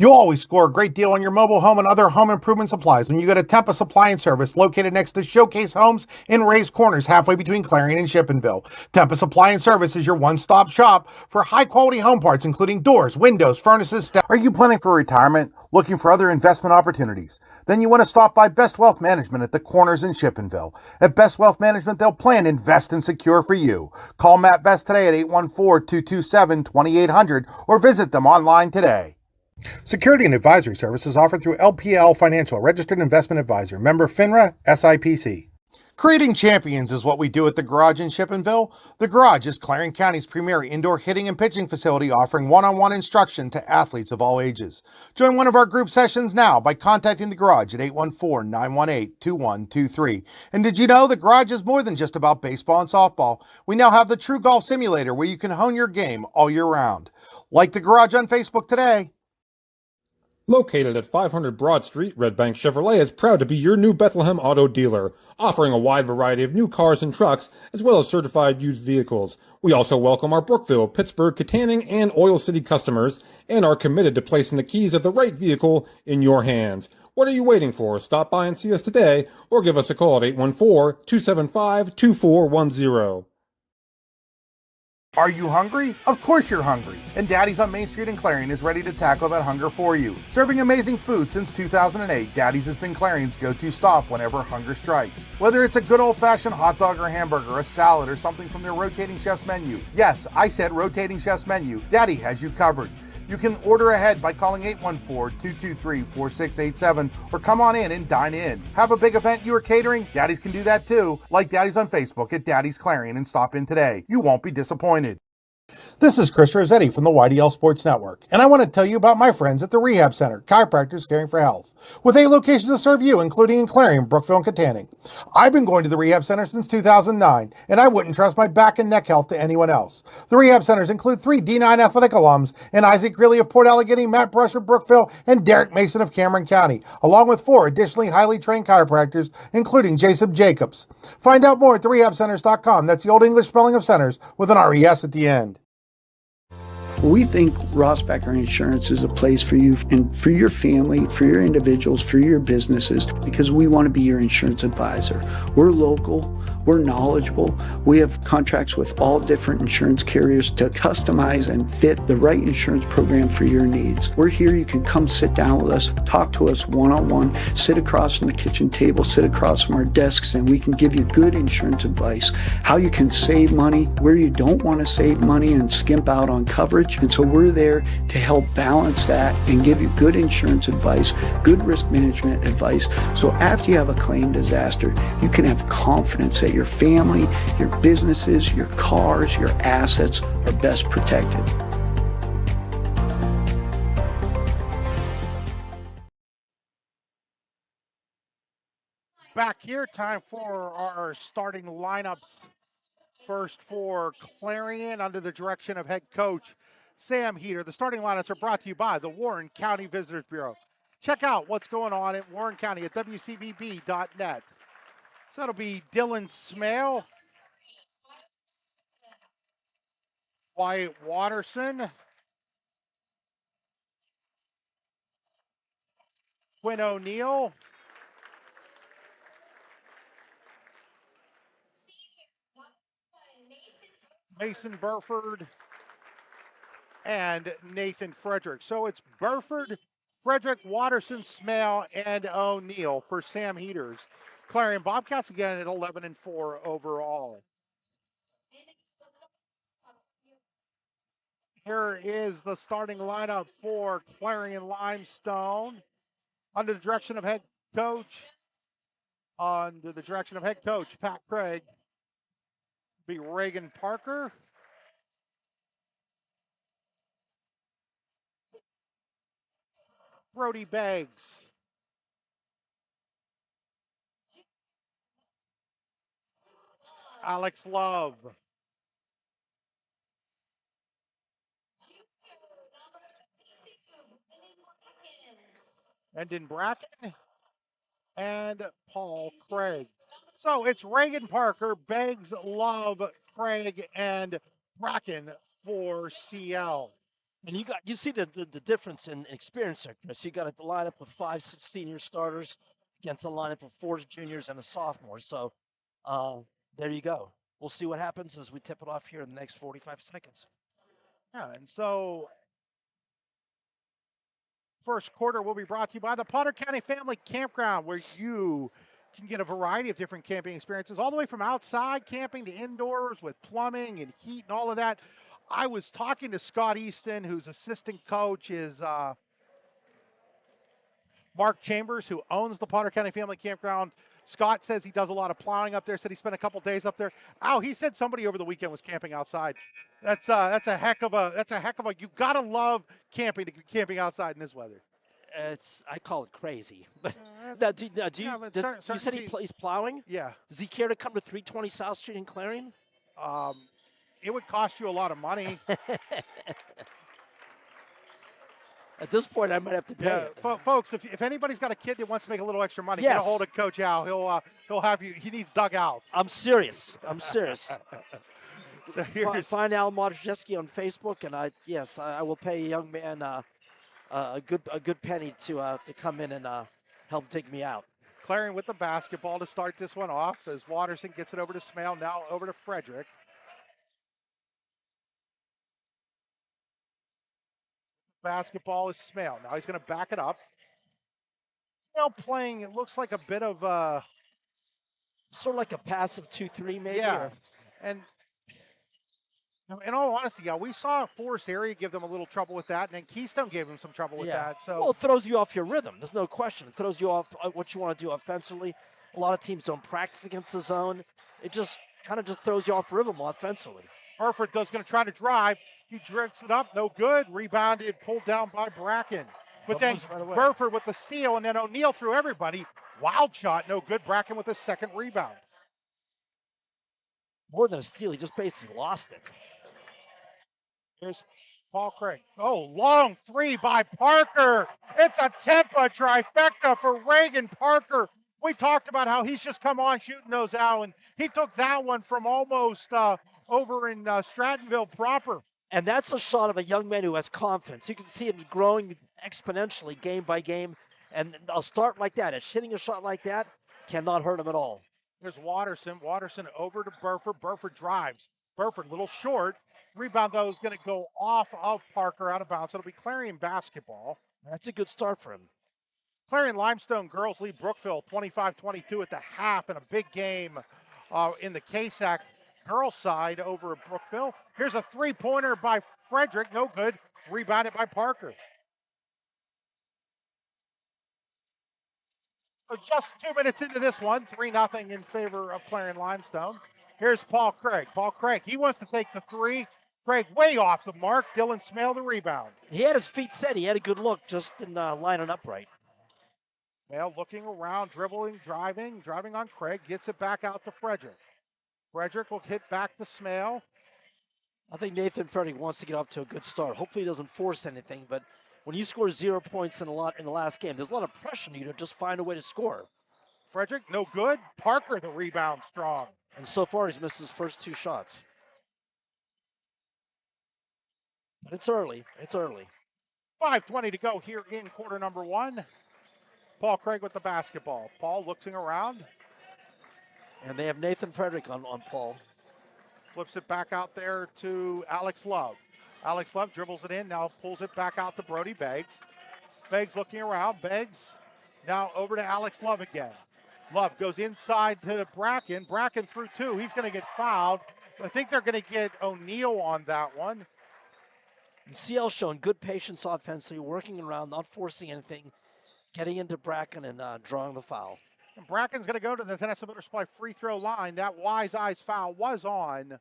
You'll always score a great deal on your mobile home and other home improvement supplies when you go to Tempest Supply and Service, located next to Showcase Homes in Ray's Corners, halfway between Clarion and Shippensville. Tempest Supply and Service is your one-stop shop for high-quality home parts, including doors, windows, furnaces. Are you planning for retirement? Looking for other investment opportunities? Then you want to stop by Best Wealth Management at the Corners in Shippensville. At Best Wealth Management, they'll plan, invest, and secure for you. Call Matt Best today at 814-227-2800 or visit them online today. Security and advisory services offered through LPL Financial, registered investment advisor, member FINRA, SIPC. Creating champions is what we do at the Garage in Shippensville. The Garage is Clarion County's premier indoor hitting and pitching facility, offering one-on-one instruction to athletes of all ages. Join one of our group sessions now by contacting the Garage at 814-918-2123. And did you know the Garage is more than just about baseball and softball? We now have the True Golf Simulator where you can hone your game all year round. Like the Garage on Facebook today. Located at 500 Broad Street, Red Bank Chevrolet is proud to be your new Bethlehem auto dealer, offering a wide variety of new cars and trucks, as well as certified used vehicles. We also welcome our Brookville, Pittsburgh, Katanning, and Oil City customers, and are committed to placing the keys of the right vehicle in your hands. What are you waiting for? Stop by and see us today, or give us a call at 814-275-2410. Are you hungry? Of course you're hungry. And Daddy's on Main Street in Clarion is ready to tackle that hunger for you. Serving amazing food since 2008, Daddy's has been Clarion's go-to stop whenever hunger strikes. Whether it's a good old-fashioned hot dog or hamburger, a salad, or something from their rotating chef's menu. Yes, I said rotating chef's menu. Daddy has you covered. You can order ahead by calling 814-223-4687 or come on in and dine in. Have a big event you are catering? Daddy's can do that too. Like Daddy's on Facebook at Daddy's Clarion and stop in today. You won't be disappointed. This is Chris Rossetti from the YDL Sports Network, and I want to tell you about my friends at the Rehab Center, Chiropractors Caring for Health, with 8 locations to serve you, including in Clarion, Brookville, and Katanning. I've been going to the Rehab Center since 2009, and I wouldn't trust my back and neck health to anyone else. The Rehab Centers include 3 D9 athletic alums, and Isaac Greeley of Port Allegheny, Matt Brush of Brookville, and Derek Mason of Cameron County, along with 4 additionally highly trained chiropractors, including Jason Jacobs. Find out more at therehabcenters.com. That's the Old English spelling of centers with an RES at the end. We think Ross Becker Insurance is a place for you and for your family, for your individuals, for your businesses, because we want to be your insurance advisor. We're local. We're knowledgeable. We have contracts with all different insurance carriers to customize and fit the right insurance program for your needs. We're here. You can come sit down with us, talk to us one-on-one, sit across from the kitchen table, sit across from our desks, and we can give you good insurance advice, how you can save money, where you don't want to save money and skimp out on coverage. And so we're there to help balance that and give you good insurance advice, good risk management advice. So after you have a claim disaster, you can have confidence that your family, your businesses, your cars, your assets are best protected. Back here, time for our starting lineups. First for Clarion, under the direction of head coach Sam Heater. The starting lineups are brought to you by the Warren County Visitors Bureau. Check out what's going on in Warren County at WCBB.net. So that'll be Dylan Smale, Wyatt Watterson, Quinn O'Neill, Mason Burford, and Nathan Frederick. So it's Burford, Frederick, Watterson, Smale, and O'Neill for Sam Heaters. Clarion Bobcats again at 11-4 overall. Here is the starting lineup for Clarion-Limestone under the direction of head coach Pat Craig. Be Reagan Parker, Brody Beggs, Alex Love, Endon Bracken, and Paul Craig. So it's Reagan Parker, Beggs, Love, Craig, and Bracken for CL. And you see the difference in experience there, Chris. You got a lineup with 5 senior starters against a lineup of 4 juniors and a sophomore. So there you go. We'll see what happens as we tip it off here in the next 45 seconds. Yeah, and so first quarter will be brought to you by the Potter County Family Campground, where you can get a variety of different camping experiences, all the way from outside camping to indoors with plumbing and heat and all of that. I was talking to Scott Easton, whose assistant coach is Mark Chambers, who owns the Potter County Family Campground. Scott says he does a lot of plowing up there. Said he spent a couple days up there. Oh, he said somebody over the weekend was camping outside. That's a heck of a you gotta love camping outside in this weather. I call it crazy. But now, you said he's plowing? Yeah. Does he care to come to 320 South Street in Clarion? It would cost you a lot of money. At this point, I might have to pay it. Folks, if anybody's got a kid that wants to make a little extra money, yes. Get a hold of Coach Al. He'll have you. He needs dugouts. I'm serious. So find Al Modrzewski on Facebook, and I will pay a young man a good penny to come in and help dig me out. Clarion with the basketball to start this one off as Watterson gets it over to Smale, now over to Frederick. Basketball is Smale. Now he's going to back it up. Smale playing, it looks like a bit of sort of like a passive 2-3 maybe. Yeah. And in all honesty, we saw Forest Area give them a little trouble with that, and then Keystone gave them some trouble with that. So well, it throws you off your rhythm. There's no question. It throws you off what you want to do offensively. A lot of teams don't practice against the zone. It just kind of throws you off rhythm offensively. Burford does going to try to drive. He drifts it up, no good. Rebounded, pulled down by Bracken. But then Burford with the steal, and then O'Neill through everybody. Wild shot, no good. Bracken with a second rebound. More than a steal, he just basically lost it. Here's Paul Craig. Oh, long three by Parker. It's a Tempa trifecta for Reagan Parker. We talked about how he's just come on shooting those out, and he took that one from almost over in Strattonville proper. And that's a shot of a young man who has confidence. You can see him growing exponentially game by game. And a start like that, hitting a shot like that, cannot hurt him at all. There's Watterson. Watterson over to Burford. Burford drives. Burford a little short. Rebound, though, is going to go off of Parker out of bounds. It'll be Clarion basketball. That's a good start for him. Clarion-Limestone girls lead Brookville 25-22 at the half in a big game in the KSAC girls side over at Brookville. Here's a three-pointer by Frederick. No good. Rebounded by Parker. So just 2 minutes into this one, 3-0 in favor of Clarion-Limestone. Here's Paul Craig. Paul Craig, he wants to take the three. Craig way off the mark. Dylan Smale the rebound. He had his feet set. He had a good look, just didn't line it up right. Smale looking around, dribbling, driving on Craig. Gets it back out to Frederick. Frederick will hit back to Smale. I think Nathan Frederick wants to get off to a good start. Hopefully he doesn't force anything, but when you score 0 points in the last game, there's a lot of pressure on you to just find a way to score. Frederick, no good. Parker, the rebound, strong. And so far, he's missed his first 2 shots. But it's early. 5:20 to go here in quarter number 1. Paul Craig with the basketball. Paul looking around. And they have Nathan Frederick on Paul. Flips it back out there to Alex Love. Alex Love dribbles it in, now pulls it back out to Brody Beggs. Beggs looking around. Beggs now over to Alex Love again. Love goes inside to Bracken. Bracken through two. He's going to get fouled. I think they're going to get O'Neal on that one. And CL showing good patience offensively, working around, not forcing anything, getting into Bracken and drawing the foul. And Bracken's going to go to the Tennessee Builder Supply free throw line. That Wise Eyes foul was on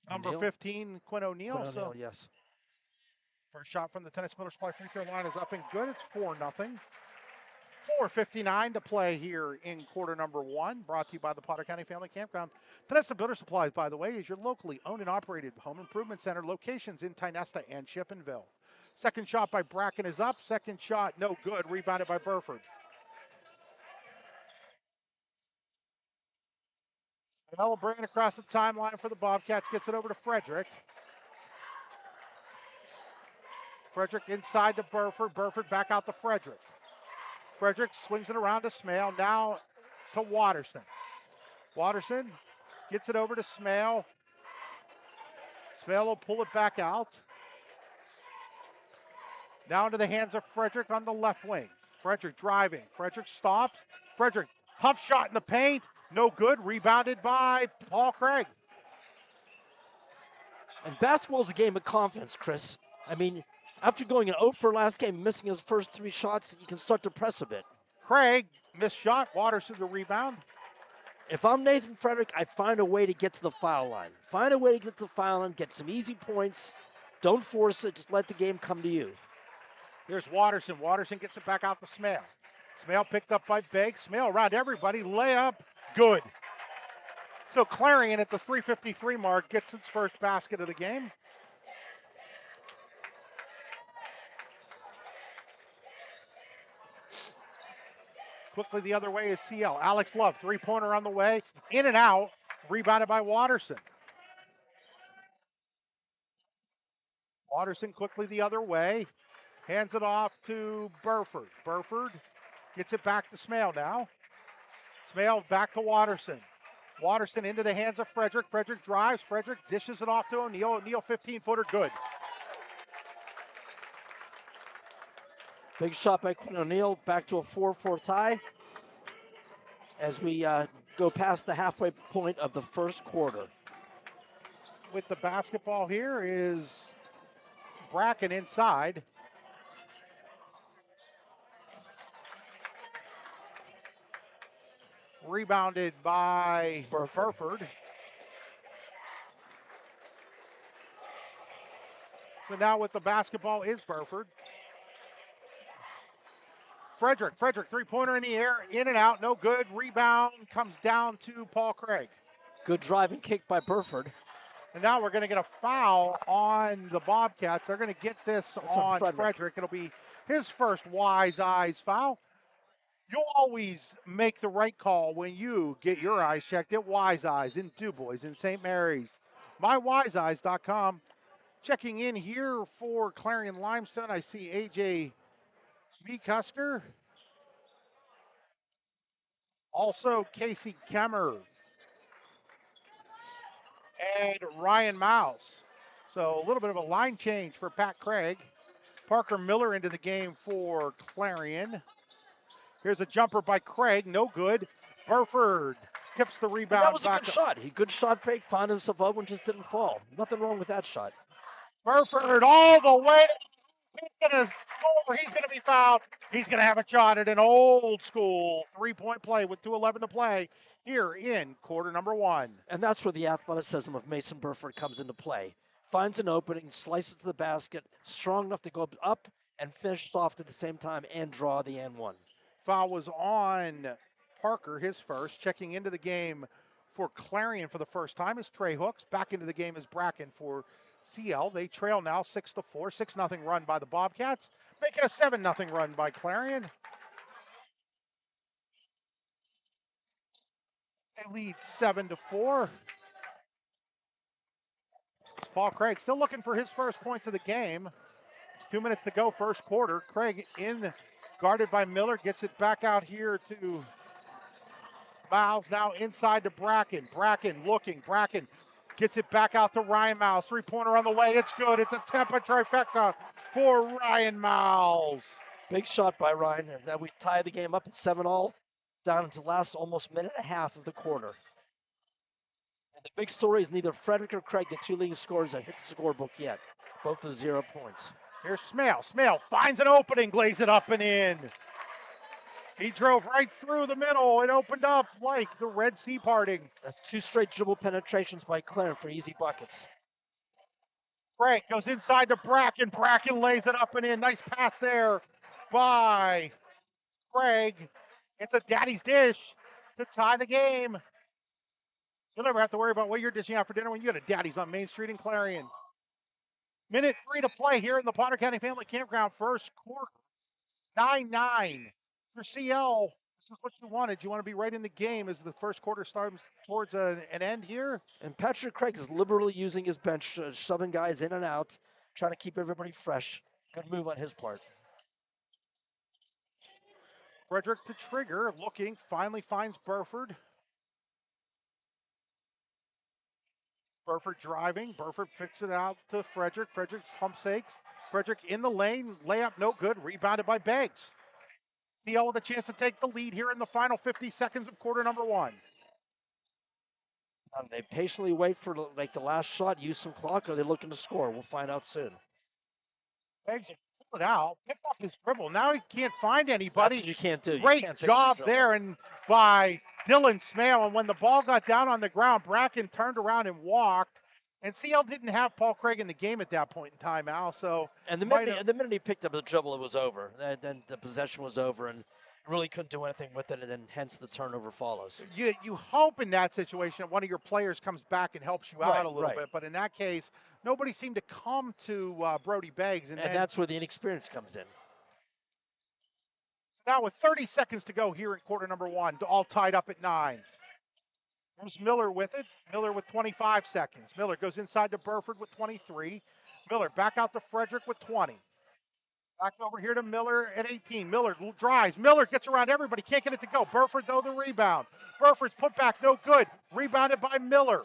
number 15, Quinn O'Neal. So, yes. First shot from the Tennessee Builder Supply free throw line is up and good. It's 4-0. 4:59 to play here in quarter number one. Brought to you by the Potter County Family Campground. Tennessee Builder Supplies, by the way, is your locally owned and operated home improvement center. Locations in Tynesta and Chippenville. Second shot by Bracken is up. Second shot, no good. Rebounded by Burford. Bell bringing across the timeline for the Bobcats. Gets it over to Frederick. Frederick inside to Burford. Burford back out to Frederick. Frederick swings it around to Smale. Now to Watterson. Watterson gets it over to Smale. Smale will pull it back out. Now into the hands of Frederick on the left wing. Frederick driving. Frederick stops. Frederick, tough shot in the paint. No good. Rebounded by Paul Craig. And basketball is a game of confidence, Chris. I mean, after going an 0 for last game, missing his first three shots, you can start to press a bit. Craig, missed shot. Watterson the rebound. If I'm Nathan Frederick, I find a way to get to the foul line. Find a way to get to the foul line, get some easy points. Don't force it. Just let the game come to you. Here's Watterson. Watterson gets it back out to Smale. Smale picked up by Beggs. Smale around everybody. Layup. Good. So Clarion at the 3:53 mark gets its first basket of the game. Quickly the other way is CL. Alex Love, three-pointer on the way. In and out. Rebounded by Watterson. Watterson quickly the other way. Hands it off to Burford. Burford gets it back to Smale now. Smale back to Watterson. Watterson into the hands of Frederick. Frederick drives. Frederick dishes it off to O'Neal. O'Neal 15-footer, good. Big shot by Quinn O'Neal, back to a 4-4 tie as we go past the halfway point of the first quarter. With the basketball here is Bracken inside. Rebounded by Burford. So now with the basketball is Burford. Frederick, three-pointer in the air, in and out, no good. Rebound comes down to Paul Craig. Good driving kick by Burford. And now we're going to get a foul on the Bobcats. They're going to get this on Frederick. It'll be his first Wise Eyes foul. You'll always make the right call when you get your eyes checked at Wise Eyes in DuBois in St. Mary's. MyWiseEyes.com. Checking in here for Clarion-Limestone, I see AJ Meekusker. Also Casey Kemmer. And Ryan Mouse. So a little bit of a line change for Pat Craig. Parker Miller into the game for Clarion. Here's a jumper by Craig, no good. Burford tips the rebound. That was a good shot. Good shot fake, found himself open, just didn't fall. Nothing wrong with that shot. Burford all the way. He's going to score. He's going to be fouled. He's going to have a shot at an old school three-point play with 2:11 to play here in quarter number one. And that's where the athleticism of Mason Burford comes into play. Finds an opening, slices to the basket, strong enough to go up and finish soft at the same time and draw the and one. Foul was on Parker, his first. Checking into the game for Clarion for the first time is Trey Hooks. Back into the game is Bracken for CL. They trail now 6-4. 6-0 run by the Bobcats. Making a 7-0 run by Clarion. They lead 7-4. Paul Craig still looking for his first points of the game. 2 minutes to go, first quarter. Craig in, guarded by Miller, gets it back out here to Miles. Now inside to Bracken. Bracken looking. Bracken Gets it back out to Ryan Miles. Three-pointer on the way. It's good. It's a Tampa trifecta for Ryan Miles. Big shot by Ryan. And that we tie the game up at 7-all, down into the last almost minute and a half of the quarter. And the big story is neither Frederick or Craig, the two leading scorers, have hit the scorebook yet. Both with 0 points. Here's Smale. Smale finds an opening, lays it up and in. He drove right through the middle. It opened up like the Red Sea parting. That's 2 straight dribble penetrations by Clarion for easy buckets. Craig goes inside to Bracken. Bracken lays it up and in. Nice pass there by Craig. It's a daddy's dish to tie the game. You'll never have to worry about what you're dishing out for dinner when you go to Daddy's on Main Street in Clarion. Minute 3 to play here in the Potter County Family Campground, first quarter. 9-9 for CL. This is what you wanted. You want to be right in the game as the first quarter starts towards an end here. And Patrick Craig is liberally using his bench, shoving guys in and out, trying to keep everybody fresh. Good move on his part. Frederick to trigger, looking, finally finds Burford. Burford driving. Burford fixes it out to Frederick. Frederick pump fakes. Frederick in the lane. Layup no good. Rebounded by Beggs. CL with a chance to take the lead here in the final 50 seconds of quarter number 1. They patiently wait for like the last shot, use some clock, or they're looking to score. We'll find out soon. Beggs pull it out, pick up his dribble. Now he can't find anybody. That's what you can't do. Great job there and by Dylan Smale. And when the ball got down on the ground, Bracken turned around and walked. And CL didn't have Paul Craig in the game at that point in time, Al. So and the minute he picked up the dribble, it was over. Then the possession was over, and really couldn't do anything with it, and then hence the turnover follows. You hope in that situation that one of your players comes back and helps you out a little bit, but in that case, nobody seemed to come to Brody Beggs. And that's where the inexperience comes in. So now with 30 seconds to go here in quarter number 1, all tied up at 9. There's Miller with it. Miller with 25 seconds. Miller goes inside to Burford with 23. Miller back out to Frederick with 20. Back over here to Miller at 18. Miller drives. Miller gets around everybody. Can't get it to go. Burford, though, the rebound. Burford's put back. No good. Rebounded by Miller.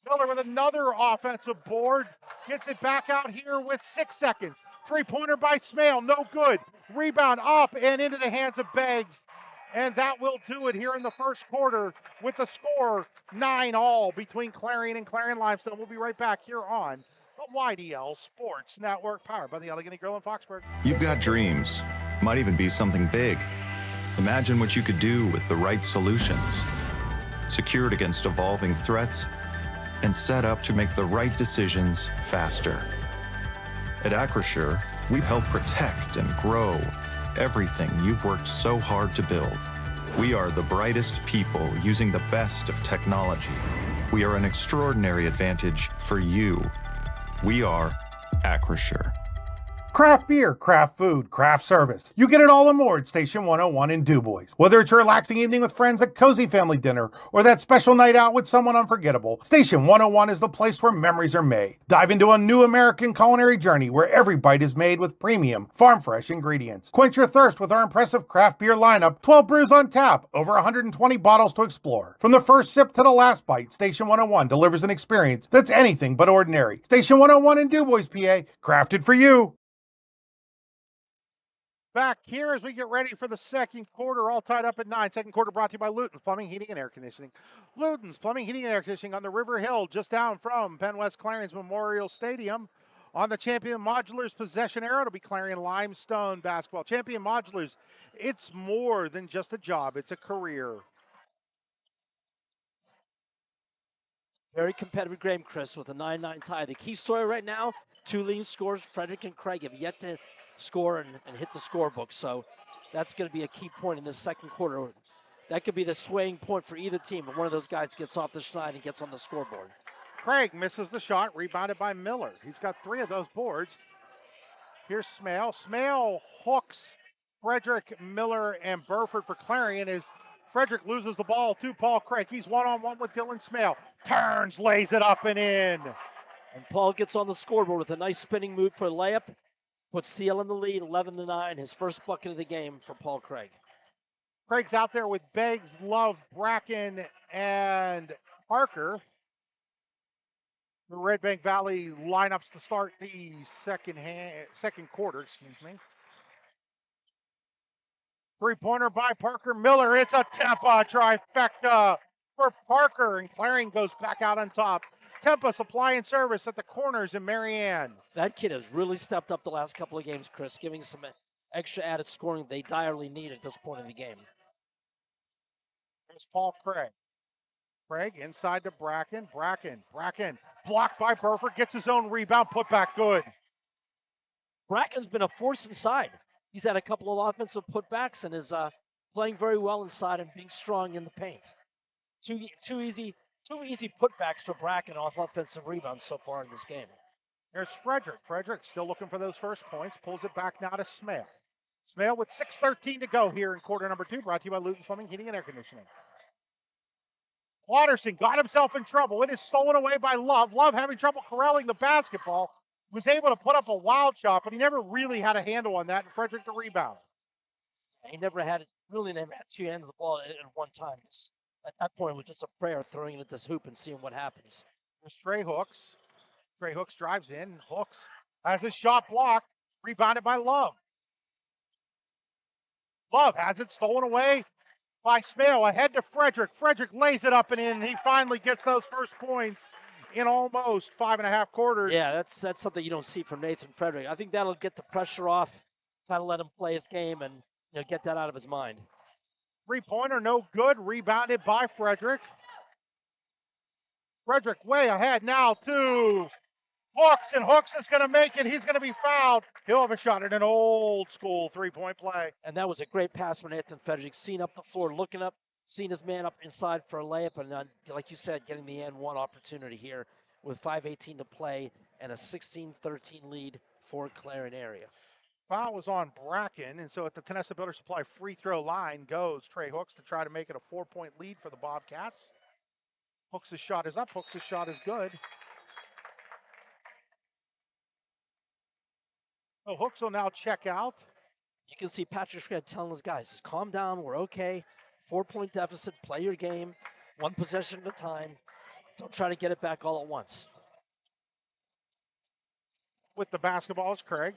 Miller with another offensive board. Gets it back out here with 6 seconds. Three-pointer by Smale. No good. Rebound up and into the hands of Beggs. And that will do it here in the first quarter with the score 9-all between Clarion and Clarion-Limestone. We'll be right back here on the YDL Sports Network, powered by the Allegheny Grill in Foxburg. You've got dreams. Might even be something big. Imagine what you could do with the right solutions. Secured against evolving threats and set up to make the right decisions faster. At Acrisure, we help protect and grow everything you've worked so hard to build. We are the brightest people using the best of technology. We are an extraordinary advantage for you. We are Acrisure. Craft beer, craft food, craft service. You get it all and more at Station 101 in DuBois. Whether it's a relaxing evening with friends at cozy family dinner or that special night out with someone unforgettable, Station 101 is the place where memories are made. Dive into a new American culinary journey where every bite is made with premium, farm-fresh ingredients. Quench your thirst with our impressive craft beer lineup, 12 brews on tap, over 120 bottles to explore. From the first sip to the last bite, Station 101 delivers an experience that's anything but ordinary. Station 101 in DuBois, PA, crafted for you. Back here as we get ready for the second quarter, all tied up at 9. Second quarter brought to you by Luton's Plumbing, Heating, and Air Conditioning. Luton's Plumbing, Heating, and Air Conditioning on the River Hill, just down from Penn West Clarion's Memorial Stadium. On the Champion Modulars possession arrow, it'll be Clarion-Limestone basketball. Champion Modulars, it's more than just a job, it's a career. Very competitive game, Chris, with a 9-9 tie. The key story right now, two leading scorers, Frederick and Craig, have yet to score and hit the scorebook. So that's going to be a key point in this second quarter. That could be the swaying point for either team, but one of those guys gets off the schneid and gets on the scoreboard. Craig misses the shot, rebounded by Miller. He's got 3 of those boards. Here's Smale. Smale hooks Frederick, Miller, and Burford for Clarion as Frederick loses the ball to Paul Craig. He's one-on-one with Dylan Smale. Turns, lays it up and in. And Paul gets on the scoreboard with a nice spinning move for a layup. Puts CL in the lead, 11-9. His first bucket of the game for Paul Craig. Craig's out there with Beggs, Love, Bracken, and Parker. The Red Bank Valley lineups to start the second quarter, Three-pointer by Parker Miller. It's a Tampa trifecta for Parker, and Clarion goes back out on top. Tampa supply and service at the corners in Marianne. That kid has really stepped up the last couple of games, Chris, giving some extra added scoring they direly need at this point in the game. There's Paul Craig. Craig inside to Bracken. Bracken blocked by Burford, gets his own rebound, put back good. Bracken's been a force inside. He's had a couple of offensive putbacks and is playing very well inside and being strong in the paint. Two easy putbacks for Bracken off offensive rebounds so far in this game. There's Frederick. Frederick still looking for those first points. Pulls it back now to Smale. Smale with 6:13 to go here in quarter number 2. Brought to you by Luton Plumbing, Heating, and Air Conditioning. Watterson got himself in trouble. It is stolen away by Love. Love having trouble corralling the basketball. Was able to put up a wild shot, but he never really had a handle on that. And Frederick the rebound. He never had two ends of the ball at one time. At that point, it was just a prayer throwing it at this hoop and seeing what happens. There's Trey Hooks. Trey Hooks drives in. Hooks has his shot blocked. Rebounded by Love. Love has it stolen away by Smale. Ahead to Frederick. Frederick lays it up and in. He finally gets those first points in almost 5.5 quarters. Yeah, that's something you don't see from Nathan Frederick. I think that'll get the pressure off, try to let him play his game and get that out of his mind. Three-pointer, no good. Rebounded by Frederick. Frederick way ahead now to Hooks, and Hooks is going to make it. He's going to be fouled. He'll have a shot at an old-school three-point play. And that was a great pass from Nathan Frederick. Seen up the floor, looking up, seeing his man up inside for a layup, and then, like you said, getting the and one opportunity here with 5:18 to play and a 16-13 lead for Clarion area. Foul was on Bracken, and so at the Tenessa Builder Supply free throw line goes Trey Hooks to try to make it a 4-point lead for the Bobcats. Hooks' shot is up. Hooks' shot is good. So Hooks will now check out. You can see Patrick Fred telling his guys, calm down, we're okay. 4-point deficit, play your game, one possession at a time. Don't try to get it back all at once. With the basketball is Craig.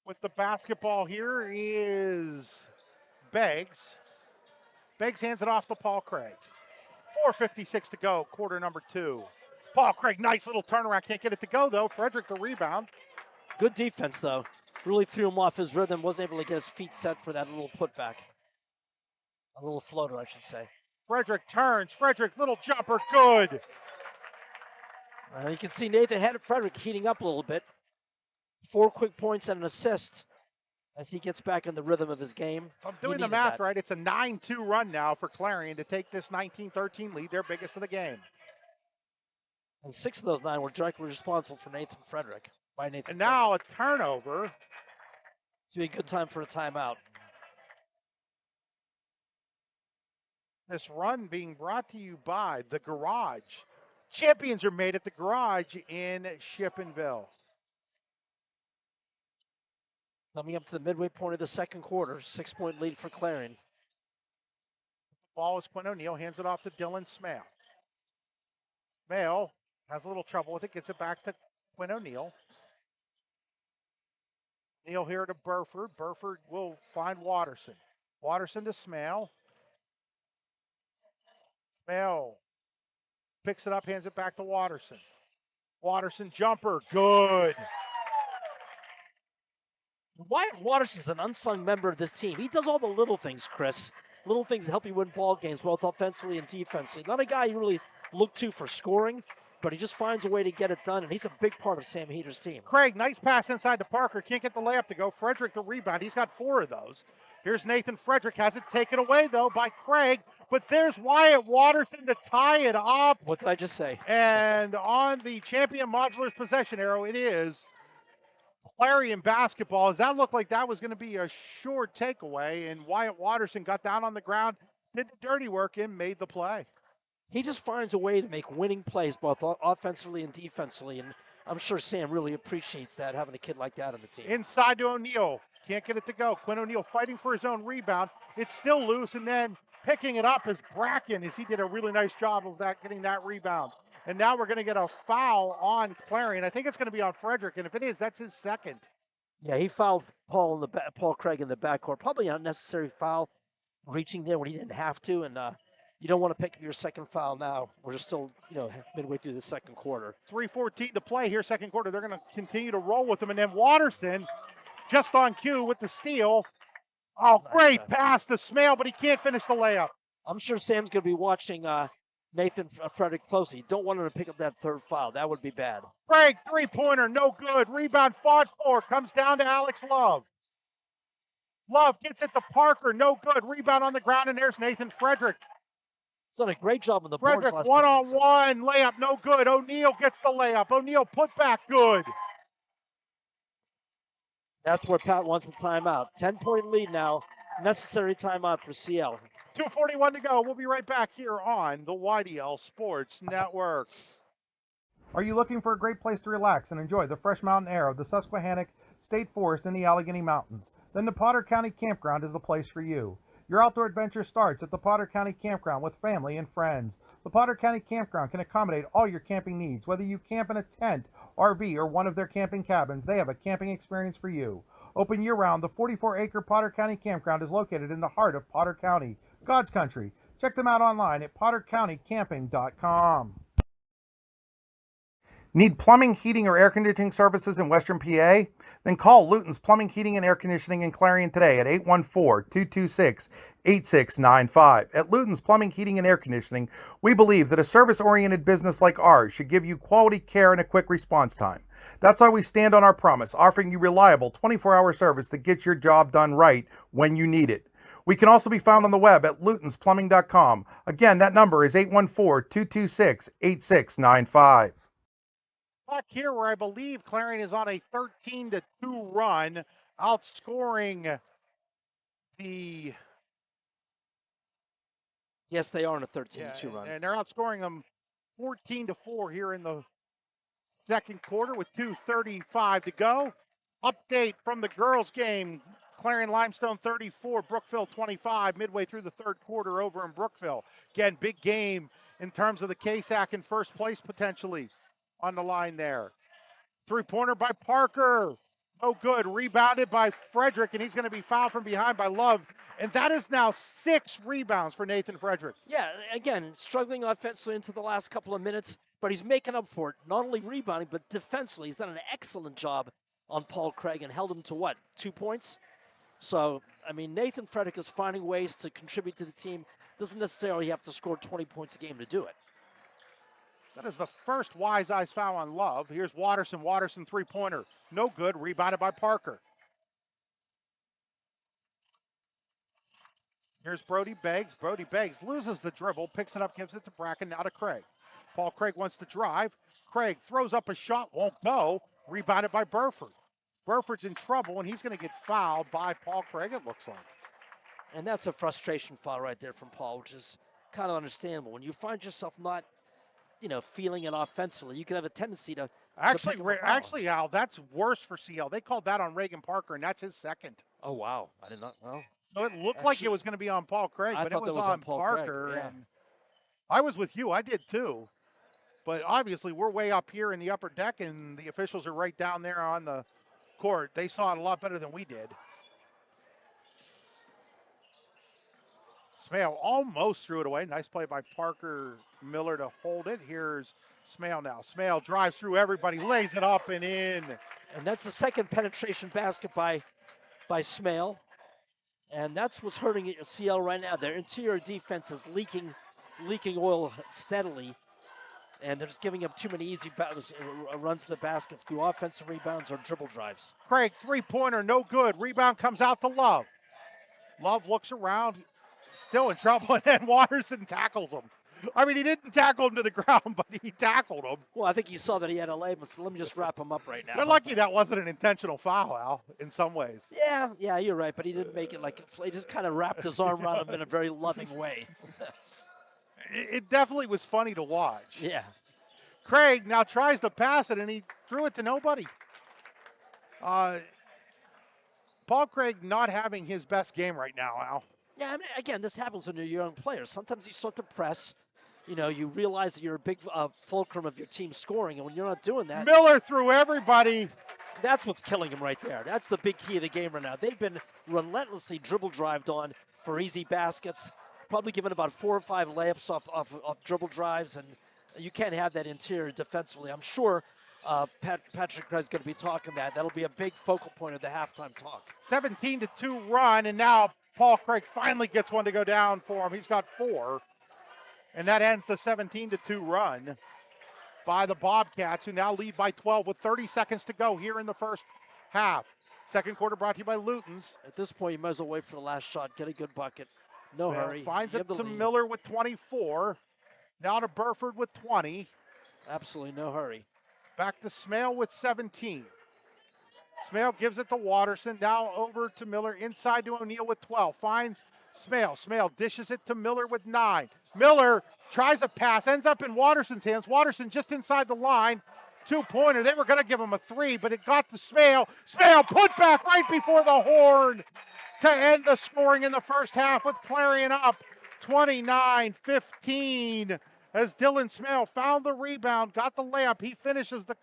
With the basketball here is Beggs. Beggs hands it off to Paul Craig. 4:56 to go, quarter number 2. Paul Craig, nice little turnaround. Can't get it to go, though. Frederick the rebound. Good defense, though. Really threw him off his rhythm. Wasn't able to get his feet set for that little putback. A little floater, I should say. Frederick turns. Frederick, little jumper, good. You can see Nathan Frederick heating up a little bit. 4 quick points and an assist as he gets back in the rhythm of his game. If I'm doing the math right, it's a 9-2 run now for Clarion to take this 19-13 lead, their biggest of the game. And 6 of those 9 were directly responsible for Nathan Frederick. And now a turnover. It's going to be a good time for a timeout. This run being brought to you by The Garage. Champions are made at The Garage in Shippenville. Coming up to the midway point of the second quarter, 6-point lead for Clarion. Ball is Quinn O'Neill, hands it off to Dylan Smale. Smale has a little trouble with it, gets it back to Quinn O'Neill. Neal here to Burford. Burford will find Watterson. Watterson to Smale. Smale picks it up, hands it back to Watterson. Watterson jumper, good. Wyatt Watterson's an unsung member of this team. He does all the little things, Chris. Little things that help you win ball games, both offensively and defensively. Not a guy you really look to for scoring, but he just finds a way to get it done, and he's a big part of Sam Heater's team. Craig, nice pass inside to Parker. Can't get the layup to go. Frederick the rebound. He's got 4 of those. Here's Nathan Frederick. Has it taken away, though, by Craig. But there's Wyatt Watterson to tie it up. What did I just say? And on the Champion Modulars possession arrow, it is Clarion basketball. Does that look like that was going to be a short takeaway? And Wyatt Watterson got down on the ground, did the dirty work, and made the play. He just finds a way to make winning plays, both offensively and defensively. And I'm sure Sam really appreciates that, having a kid like that on the team. Inside to O'Neill. Can't get it to go. Quinn O'Neill fighting for his own rebound. It's still loose, and then Picking it up is Bracken, as he did a really nice job of that, getting that rebound. And now we're going to get a foul on Clarion. I think it's going to be on Frederick, and if it is, that's his second. Yeah, he fouled Paul Craig in the backcourt. Probably an unnecessary foul, reaching there when he didn't have to. And you don't want to pick up your second foul now. We're just still, midway through the second quarter. 3:14 to play here, second quarter. They're going to continue to roll with them. And then Watterson, just on cue with the steal. Oh, great pass to Smale, but he can't finish the layup. I'm sure Sam's going to be watching Nathan Frederick closely. Don't want him to pick up that third foul. That would be bad. Craig, three-pointer, no good. Rebound fought for, comes down to Alex Love. Love gets it to Parker, no good. Rebound on the ground, and there's Nathan Frederick. He's done a great job on the boards. Frederick, one-on-one, layup, no good. O'Neal gets the layup. O'Neal put back, good. That's where Pat wants a timeout. 10-point lead now. Necessary timeout for CL. 2:41 to go. We'll be right back here on the YDL Sports Network. Are you looking for a great place to relax and enjoy the fresh mountain air of the Susquehannock State Forest and the Allegheny Mountains? Then the Potter County Campground is the place for you. Your outdoor adventure starts at the Potter County Campground with family and friends. The Potter County Campground can accommodate all your camping needs. Whether you camp in a tent, RV, or one of their camping cabins, they have a camping experience for you. Open year-round, the 44-acre Potter County Campground is located in the heart of Potter County, God's country. Check them out online at pottercountycamping.com. Need plumbing, heating, or air conditioning services in Western PA? Then call Luton's Plumbing, Heating, and Air Conditioning in Clarion today at 814-226-8695. At Luton's Plumbing, Heating, and Air Conditioning, we believe that a service-oriented business like ours should give you quality care and a quick response time. That's why we stand on our promise, offering you reliable 24-hour service that gets your job done right when you need it. We can also be found on the web at lutonsplumbing.com. Again, that number is 814-226-8695. Back here where I believe Clarion is on a 13-2 run, outscoring the... Yes, they are on a 13-2 run. And they're outscoring them 14-4 here in the second quarter with 2:35 to go. Update from the girls' game. Clarion-Limestone 34, Brookville 25, midway through the third quarter over in Brookville. Again, big game in terms of the KSAC in first place potentially on the line there. Three-pointer by Parker. No good. Rebounded by Frederick, and he's going to be fouled from behind by Love. And that is now 6 rebounds for Nathan Frederick. Yeah, again, struggling offensively into the last couple of minutes, but he's making up for it. Not only rebounding, but defensively. He's done an excellent job on Paul Craig and held him to 2 points? So, I mean, Nathan Frederick is finding ways to contribute to the team. Doesn't necessarily have to score 20 points a game to do it. That is the first Wise Eyes foul on Love. Here's Watterson. Watterson three-pointer. No good. Rebounded by Parker. Here's Brody Beggs. Brody Beggs loses the dribble, picks it up, gives it to Bracken, now to Craig. Paul Craig wants to drive. Craig throws up a shot, won't go. Rebounded by Burford. Burford's in trouble, and he's going to get fouled by Paul Craig, it looks like. And that's a frustration foul right there from Paul, which is kind of understandable. When you find yourself not, feeling it offensively, you can have a tendency to Actually, Al, that's worse for CL. They called that on Reagan Parker, and that's his second. Oh, wow. I did not know. So it looked like it was going to be on Paul Craig, but it was on Parker. Craig, yeah. And I was with you. I did too. But obviously, we're way up here in the upper deck, and the officials are right down there on the court. They saw it a lot better than we did. Smale almost threw it away. Nice play by Parker Miller to hold it. Here's Smale now. Smale drives through everybody, lays it up and in. And that's the second penetration basket by Smale. And that's what's hurting CL right now. Their interior defense is leaking oil steadily. And they're just giving up too many easy runs to the basket through offensive rebounds or dribble drives. Craig, three-pointer, no good. Rebound comes out to Love. Love looks around, still in trouble, and then Watterson tackles him. I mean, he didn't tackle him to the ground, but he tackled him. Well, I think he saw that he had a layup, so let me just wrap him up right now. You're lucky that wasn't an intentional foul, Al, in some ways. Yeah, you're right, but he didn't make it like he just kind of wrapped his arm around him in a very loving way. It definitely was funny to watch. Yeah. Craig now tries to pass it, and he threw it to nobody. Paul Craig not having his best game right now, Al. Yeah, I mean, again, this happens when you're a young player. Sometimes you start to press. You realize that you're a big fulcrum of your team scoring, and when you're not doing that, Miller through everybody. that's what's killing him right there. That's the big key of the game right now. They've been relentlessly dribble drived on for easy baskets, probably given about 4 or 5 layups off dribble drives, and you can't have that interior defensively. I'm sure Patrick Craig's going to be talking that. That'll be a big focal point of the halftime talk. 17-2 run, and now Paul Craig finally gets one to go down for him. He's got 4, and that ends the 17-2 run by the Bobcats, who now lead by 12 with 30 seconds to go here in the first half. Second quarter brought to you by Luton's. At this point, you might as well wait for the last shot, get a good bucket. No hurry. Finds it to Miller with 24. Now to Burford with 20. Absolutely no hurry. Back to Smale with 17. Smale gives it to Watterson. Now over to Miller. Inside to O'Neal with 12. Finds Smale. Smale dishes it to Miller with 9. Miller tries a pass. Ends up in Watterson's hands. Watterson just inside the line. 2-pointer. They were going to give him a 3, but it got to Smale. Smale put back right before the horn to end the scoring in the first half with Clarion up 29-15. As Dylan Smale found the rebound, got the layup. He finishes the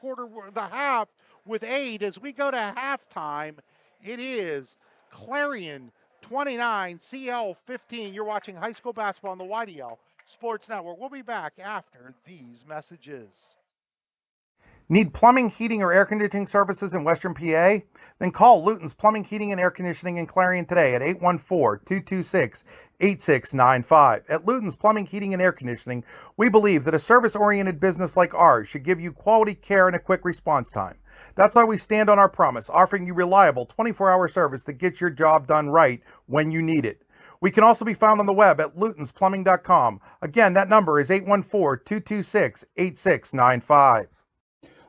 half with 8. As we go to halftime, it is Clarion 29, CL 15. You're watching high school basketball on the YDL Sports Network. We'll be back after these messages. Need plumbing, heating, or air conditioning services in Western PA? Then call Luton's Plumbing, Heating, and Air Conditioning in Clarion today at 814-226-8695. At Luton's Plumbing, Heating, and Air Conditioning, we believe that a service-oriented business like ours should give you quality care and a quick response time. That's why we stand on our promise, offering you reliable 24-hour service that gets your job done right when you need it. We can also be found on the web at lutonsplumbing.com. Again, that number is 814-226-8695.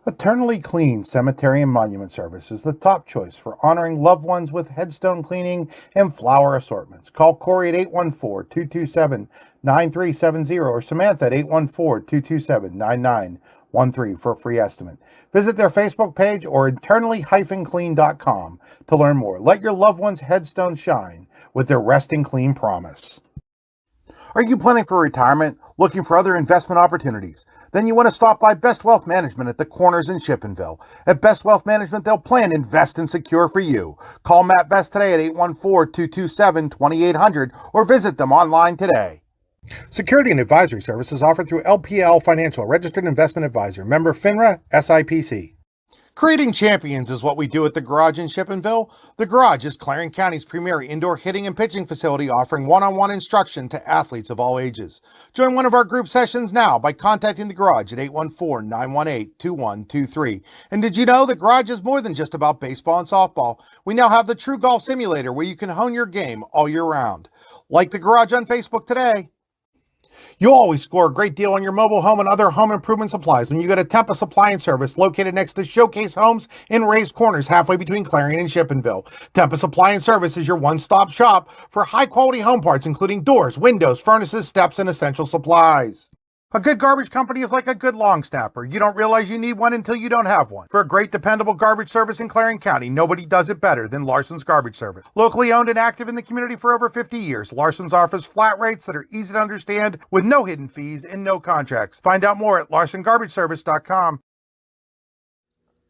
Eternally Clean Cemetery and Monument Service is the top choice for honoring loved ones with headstone cleaning and flower assortments. Call Corey at 814-227-9370 or Samantha at 814-227-9913 for a free estimate. Visit their Facebook page or eternally-clean.com to learn more. Let your loved one's headstone shine with their Resting Clean promise. Are you planning for retirement, looking for other investment opportunities? Then you want to stop by Best Wealth Management at the Corners in Shippenville. At Best Wealth Management, they'll plan, invest, and secure for you. Call Matt Best today at 814-227-2800 or visit them online today. Security and advisory services offered through LPL Financial, registered investment advisor, member FINRA, SIPC. Creating champions is what we do at the Garage in Shippenville. The Garage is Clarion County's premier indoor hitting and pitching facility, offering one-on-one instruction to athletes of all ages. Join one of our group sessions now by contacting the Garage at 814-918-2123. And did you know the Garage is more than just about baseball and softball? We now have the True Golf Simulator where you can hone your game all year round. Like the Garage on Facebook today. You'll always score a great deal on your mobile home and other home improvement supplies when you go to Tempest Supply and Service, located next to Showcase Homes in Raised Corners, halfway between Clarion and Shippenville. Tempest Supply and Service is your one-stop shop for high-quality home parts, including doors, windows, furnaces, steps, and essential supplies. A good garbage company is like a good long snapper. You don't realize you need one until you don't have one. For a great, dependable garbage service in Clarion County, nobody does it better than Larson's Garbage Service. Locally owned and active in the community for over 50 years, Larson's offers flat rates that are easy to understand with no hidden fees and no contracts. Find out more at larsongarageservice.com.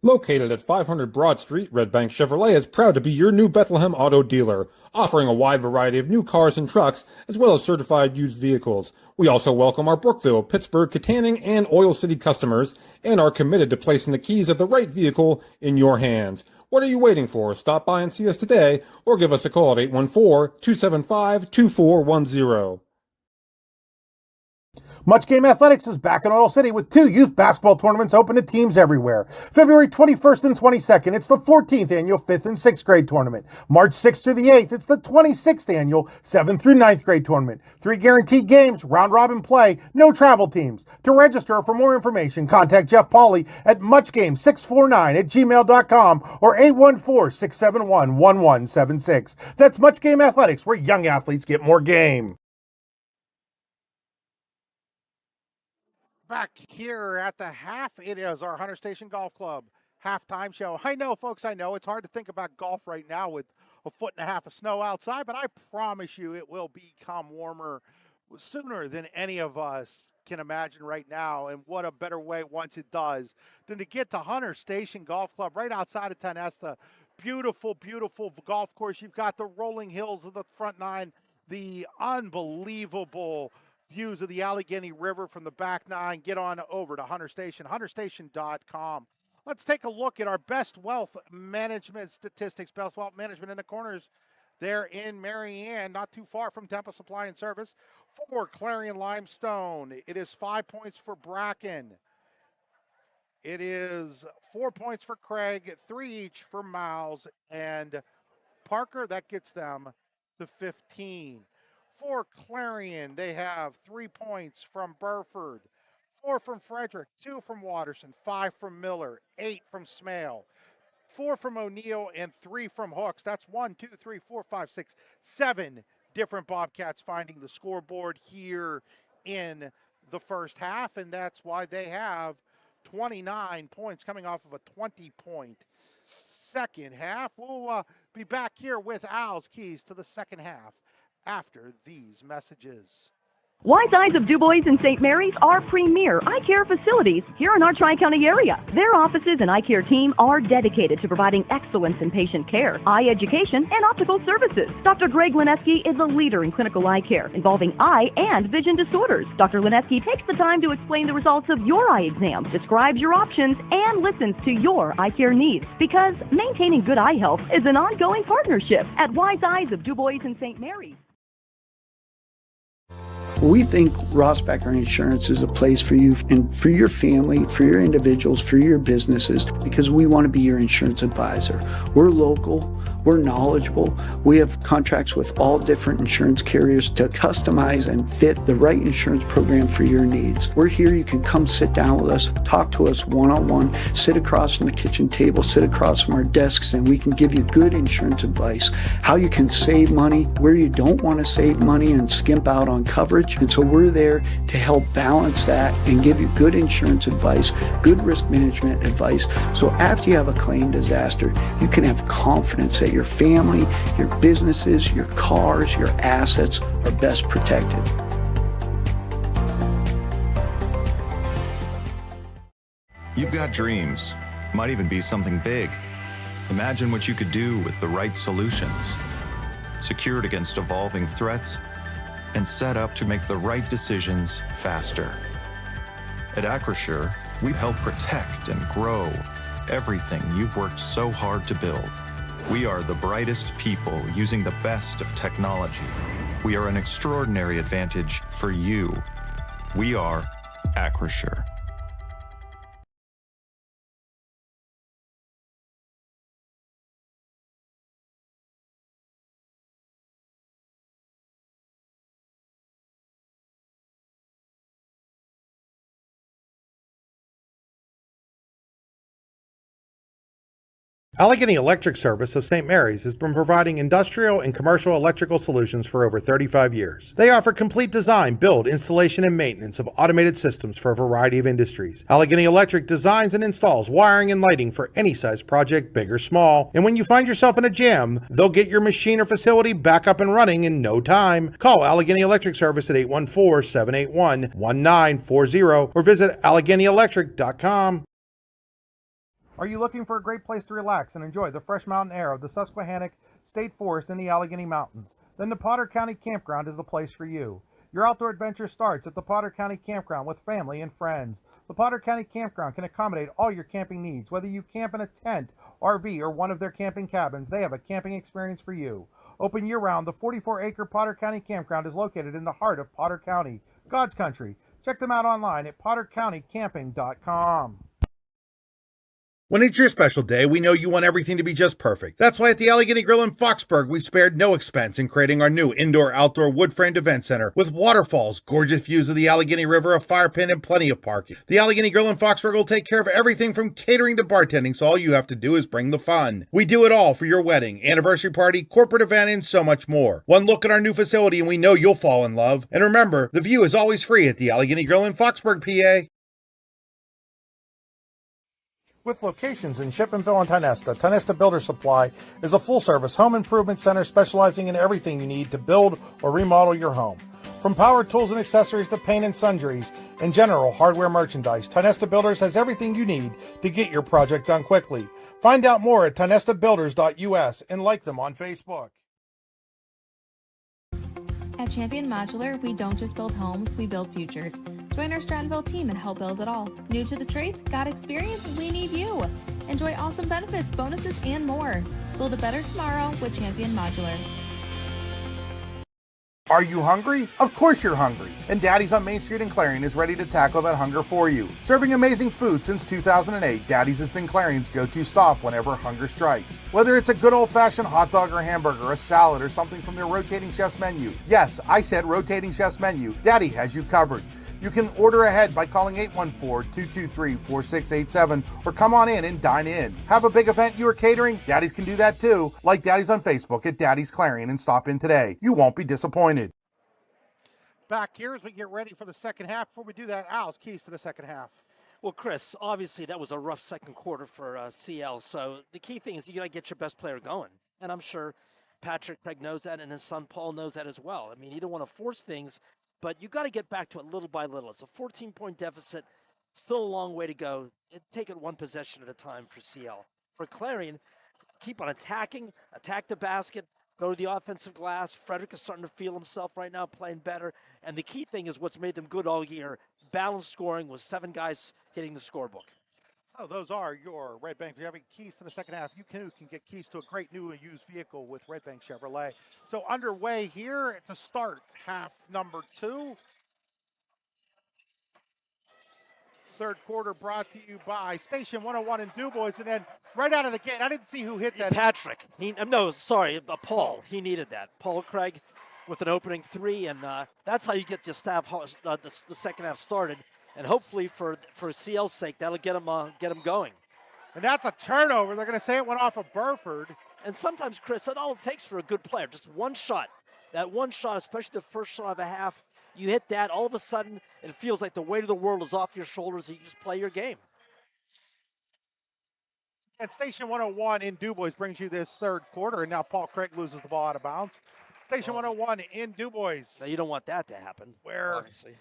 Located at 500 Broad Street, Red Bank Chevrolet is proud to be your new Bethlehem auto dealer, offering a wide variety of new cars and trucks, as well as certified used vehicles. We also welcome our Brookville, Pittsburgh, Katanning, and Oil City customers, and are committed to placing the keys of the right vehicle in your hands. What are you waiting for? Stop by and see us today, or give us a call at 814-275-2410. Much Game Athletics is back in Oil City with 2 youth basketball tournaments open to teams everywhere. February 21st and 22nd, it's the 14th annual 5th and 6th grade tournament. March 6th through the 8th, it's the 26th annual 7th through 9th grade tournament. 3 guaranteed games, round-robin play, no travel teams. To register or for more information, contact Jeff Pauley at muchgame649@gmail.com or 814-671-1176. That's Much Game Athletics, where young athletes get more game. Back here at the half, it is our Hunter Station Golf Club halftime show. I know, folks, I know it's hard to think about golf right now with a foot and a half of snow outside, but I promise you it will become warmer sooner than any of us can imagine right now. And what a better way once it does than to get to Hunter Station Golf Club right outside of Tanesta. Beautiful, beautiful golf course. You've got the rolling hills of the front nine, the unbelievable views of the Allegheny River from the back nine. Get on over to Hunter Station, hunterstation.com. Let's take a look at our best wealth management statistics. Best wealth management in the corners there in Marianne, not too far from Temple Supply and Service. For Clarion-Limestone, it is 5 points for Bracken. It is 4 points for Craig, 3 each for Miles and Parker. That gets them to 15. For Clarion, they have 3 points from Burford, 4 from Frederick, 2 from Watterson, 5 from Miller, 8 from Smale, 4 from O'Neill, and 3 from Hooks. That's 1, 2, 3, 4, 5, 6, 7 different Bobcats finding the scoreboard here in the first half, and that's why they have 29 points coming off of a 20-point second half. We'll be back here with Al's keys to the second half after these messages. Wise Eyes of DuBois and St. Mary's are premier eye care facilities here in our Tri-County area. Their offices and eye care team are dedicated to providing excellence in patient care, eye education, and optical services. Dr. Greg Lineski is a leader in clinical eye care involving eye and vision disorders. Dr. Lineski takes the time to explain the results of your eye exam, describes your options, and listens to your eye care needs, because maintaining good eye health is an ongoing partnership at Wise Eyes of DuBois and St. Mary's. We think Rossbacker Insurance is a place for you and for your family, for your individuals, for your businesses, because we want to be your insurance advisor. We're local, we're knowledgeable, we have contracts with all different insurance carriers to customize and fit the right insurance program for your needs. We're here, you can come sit down with us, talk to us one-on-one, sit across from the kitchen table, sit across from our desks, and we can give you good insurance advice, how you can save money, where you don't want to save money and skimp out on coverage. And so we're there to help balance that and give you good insurance advice, good risk management advice. So after you have a claim disaster, you can have confidence that your family, your businesses, your cars, your assets are best protected. You've got dreams, might even be something big. Imagine what you could do with the right solutions. Secured against evolving threats and set up to make the right decisions faster. At Acrisure, we help protect and grow everything you've worked so hard to build. We are the brightest people using the best of technology. We are an extraordinary advantage for you. We are Acrisure. Allegheny Electric Service of St. Mary's has been providing industrial and commercial electrical solutions for over 35 years. They offer complete design, build, installation, and maintenance of automated systems for a variety of industries. Allegheny Electric designs and installs wiring and lighting for any size project, big or small. And when you find yourself in a jam, they'll get your machine or facility back up and running in no time. Call Allegheny Electric Service at 814-781-1940 or visit AlleghenyElectric.com. Are you looking for a great place to relax and enjoy the fresh mountain air of the Susquehannock State Forest in the Allegheny Mountains? Then the Potter County Campground is the place for you. Your outdoor adventure starts at the Potter County Campground with family and friends. The Potter County Campground can accommodate all your camping needs. Whether you camp in a tent, RV, or one of their camping cabins, they have a camping experience for you. Open year-round, the 44-acre Potter County Campground is located in the heart of Potter County, God's country. Check them out online at pottercountycamping.com. When it's your special day, we know you want everything to be just perfect. That's why at the Allegheny Grill in Foxburg, we spared no expense in creating our new indoor-outdoor wood-framed event center with waterfalls, gorgeous views of the Allegheny River, a fire pit, and plenty of parking. The Allegheny Grill in Foxburg will take care of everything from catering to bartending, so all you have to do is bring the fun. We do it all for your wedding, anniversary party, corporate event, and so much more. One look at our new facility and we know you'll fall in love. And remember, the view is always free at the Allegheny Grill in Foxburg, PA. With locations in Shippenville and Tionesta, Tionesta Builder Supply is a full-service home improvement center specializing in everything you need to build or remodel your home. From power tools and accessories to paint and sundries and general hardware merchandise, Tionesta Builders has everything you need to get your project done quickly. Find out more at tionestabuilders.us and like them on Facebook. At Champion Modular, we don't just build homes, we build futures. Join our Strattonville team and help build it all. New to the trades? Got experience? We need you. Enjoy awesome benefits, bonuses, and more. Build a better tomorrow with Champion Modular. Are you hungry? Of course you're hungry. And Daddy's on Main Street in Clarion is ready to tackle that hunger for you. Serving amazing food since 2008, Daddy's has been Clarion's go-to stop whenever hunger strikes. Whether it's a good old-fashioned hot dog or hamburger, a salad, or something from their rotating chef's menu. Yes, I said rotating chef's menu. Daddy has you covered. You can order ahead by calling 814-223-4687 or come on in and dine in. Have a big event you are catering? Daddy's can do that too. Like Daddy's on Facebook at Daddy's Clarion and stop in today. You won't be disappointed. Back here as we get ready for the second half. Before we do that, Al's keys to the second half. Well, Chris, obviously that was a rough second quarter for CL. So the key thing is you got to get your best player going. And I'm sure Patrick Craig knows that and his son Paul knows that as well. I mean, you don't want to force things, but you got to get back to it little by little. It's a 14-point deficit, still a long way to go. Take it one possession at a time for CL. For Clarion, keep on attacking, attack the basket, go to the offensive glass. Frederick is starting to feel himself right now, playing better. And the key thing is what's made them good all year, balanced scoring with 7 guys hitting the scorebook. So those are your Red Bank. If you have any keys to the second half, you can get keys to a great new and used vehicle with Red Bank Chevrolet. So underway here to start half number 2. Third quarter brought to you by Station 101 in DuBois. And then right out of the gate, I didn't see who hit that. Patrick. Paul. He needed that. Paul Craig with an opening 3, and that's how you get your the second half started. And hopefully for CL's sake, that'll get him going. And that's a turnover. They're going to say it went off of Burford. And sometimes, Chris, that's all it takes for a good player. Just one shot. That one shot, especially the first shot of a half, you hit that, all of a sudden, it feels like the weight of the world is off your shoulders and you just play your game. And Station 101 in DuBois brings you this third quarter, and now Paul Craig loses the ball out of bounds. Station 101 in DuBois. Now, you don't want that to happen, obviously.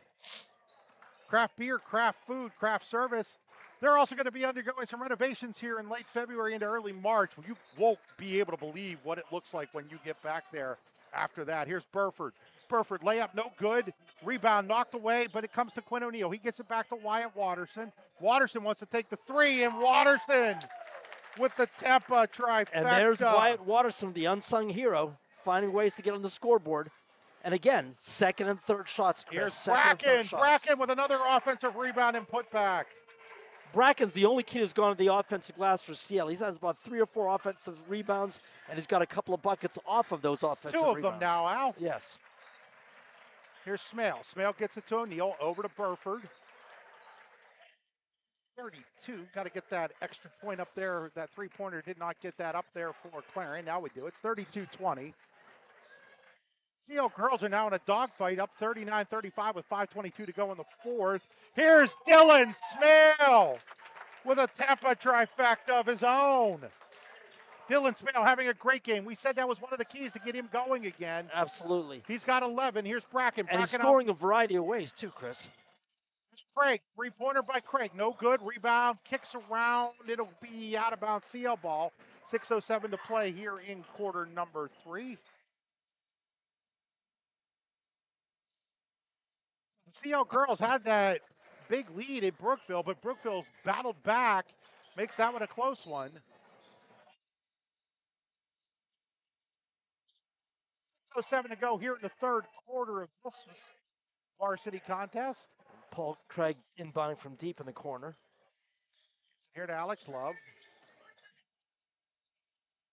Craft beer, craft food, craft service. They're also going to be undergoing some renovations here in late February into early March. You won't be able to believe what it looks like when you get back there after that. Here's Burford. Burford, layup, no good. Rebound knocked away, but it comes to Quinn O'Neill. He gets it back to Wyatt Watterson. Watterson wants to take the 3, and Watterson with the Tampa trifecta. And there's Wyatt Watterson, the unsung hero, finding ways to get on the scoreboard. And again, second and third shots, Chris. Here's Bracken with another offensive rebound and put back. Bracken's the only kid who's gone to the offensive glass for CL. He has about 3 or 4 offensive rebounds, and he's got a couple of buckets off of those offensive rebounds. 2 of them now, Al. Yes. Here's Smale. Smale gets it to O'Neill, over to Burford. 32, got to get that extra point up there. That three-pointer did not get that up there for Clarion. Now we do. It's 32-20. CL girls are now in a dogfight, up 39-35 with 5:22 to go in the fourth. Here's Dylan Smale with a Tampa trifecta of his own. Dylan Smale having a great game. We said that was one of the keys to get him going again. Absolutely. He's got 11. Here's Bracken. And he's scoring a variety of ways too, Chris. Here's Craig. Three-pointer by Craig. No good. Rebound. Kicks around. It'll be out of bounds. CL ball. 6:07 to play here in quarter number 3. The CL girls had that big lead in Brookville, but Brookville's battled back. Makes that one a close one. 6:07 to go here in the third quarter of this varsity contest. Paul Craig inbounding from deep in the corner. Here to Alex Love.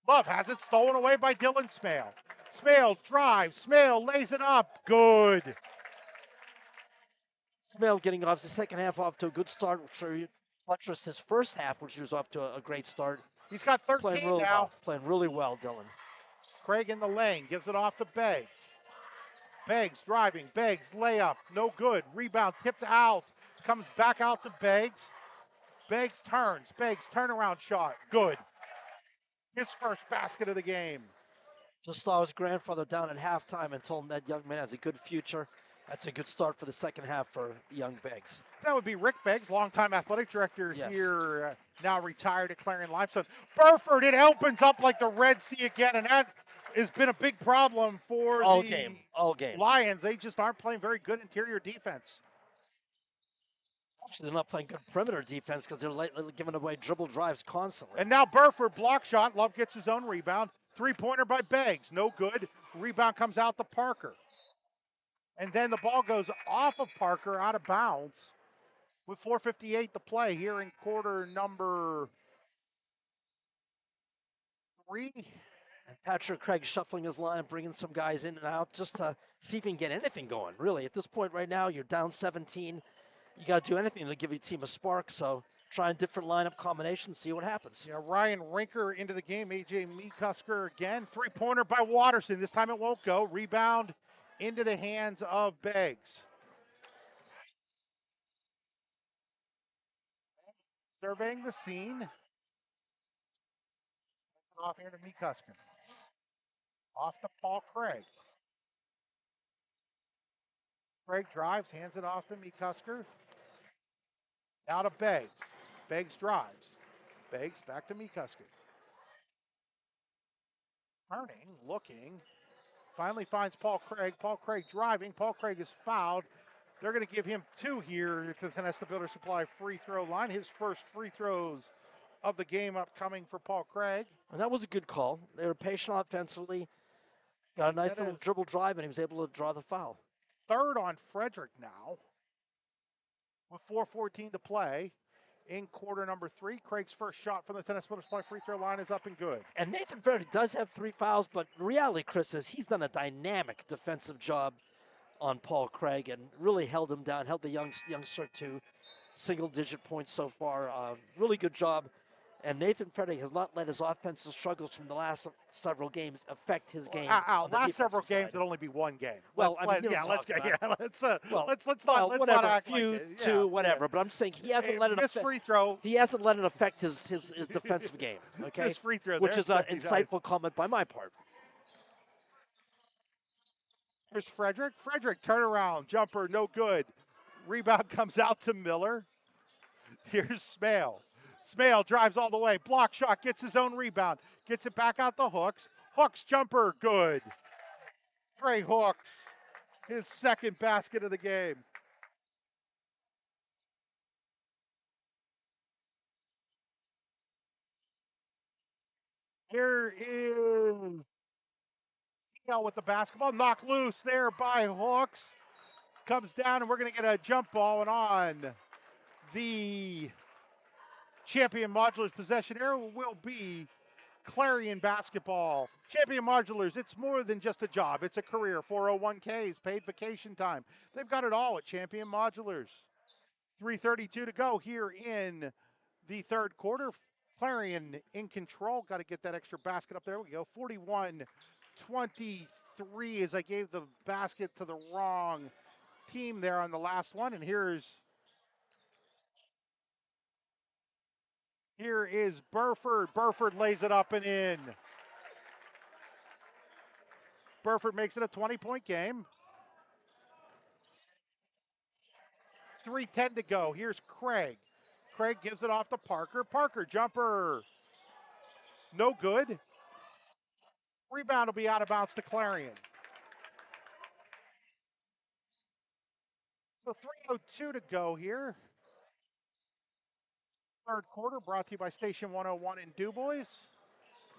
Love has it stolen away by Dylan Smale. Smale drives. Smale lays it up. Good. Smale getting off the second half off to a good start. Buttress his first half, which was off to a great start. He's got 13 now. Playing really well, Dylan. Craig in the lane, gives it off to Beggs. Beggs driving, Beggs layup, no good. Rebound tipped out, comes back out to Beggs. Beggs turns. Beggs turnaround shot. Good. His first basket of the game. Just saw his grandfather down at halftime and told him that young man has a good future. That's a good start for the second half for young Beggs. That would be Rick Beggs, longtime athletic director Yes. here, now retired at Clarion-Limestone. Burford, it opens up like the Red Sea again, and that has been a big problem for All the game. Lions. They just aren't playing very good interior defense. Actually, they're not playing good perimeter defense because they're giving away dribble drives constantly. And now Burford, block shot. Love gets his own rebound. Three-pointer by Beggs, no good. Rebound comes out to Parker. And then the ball goes off of Parker, out of bounds, with 4:58 to play here in quarter number 3. And Patrick Craig shuffling his line, bringing some guys in and out just to see if he can get anything going. Really, at this point right now, you're down 17. You got to do anything to give your team a spark. So trying different lineup combinations, see what happens. Yeah, Ryan Rinker into the game. A.J. Meekusker again. Three-pointer by Watterson. This time it won't go. Rebound into the hands of Beggs. Surveying the scene. It's off here to Meekusker. Off to Paul Craig. Craig drives, hands it off to Meekusker. Now to Beggs. Beggs drives. Beggs back to Meekusker. Turning, looking. Finally finds Paul Craig. Paul Craig driving. Paul Craig is fouled. They're going to give him 2 here at the Tenesta Builder Supply free throw line. His first free throws of the game upcoming for Paul Craig. And that was a good call. They were patient offensively. Got a nice little dribble drive, and he was able to draw the foul. Third on Frederick now, with 4:14 to play in quarter number 3. Craig's first shot from the Tennis Builder Supply free throw line is up and good. And Nathan Frederick does have 3 fouls, but the reality, Chris, is he's done a dynamic defensive job on Paul Craig and really held him down, held the youngster to single-digit points so far. Really good job. And Nathan Frederick has not let his offensive struggles from the last several games affect his game. Last several games would only be 1 game. Well, let's not act few, like it. two, whatever. But I'm saying he hasn't let it affect. Free throw. He hasn't let it affect his defensive game. Okay, This free throw, which is an insightful comment by my part. Here's Frederick. Frederick turnaround jumper, no good. Rebound comes out to Miller. Here's Smale. Smale drives all the way. Block shot, gets his own rebound. Gets it back out to Hooks. Hooks jumper, good. Trey Hooks, his second basket of the game. Here is Seal with the basketball. Knocked loose there by Hooks. Comes down, and we're going to get a jump ball, and on the Champion Modulars possession area will be Clarion basketball. Champion Modulars, it's more than just a job. It's a career. 401ks, paid vacation time. They've got it all at Champion Modulars. 3:32 to go here in the third quarter. Clarion in control. Got to get that extra basket up. There we go. 41-23 as I gave the basket to the wrong team there on the last one. And here is Burford. Burford lays it up and in. Burford makes it a 20-point game. 3:10 to go. Here's Craig. Craig gives it off to Parker. Parker jumper. No good. Rebound will be out of bounds to Clarion. So 3:02 to go here. Third quarter brought to you by Station 101 in DuBois.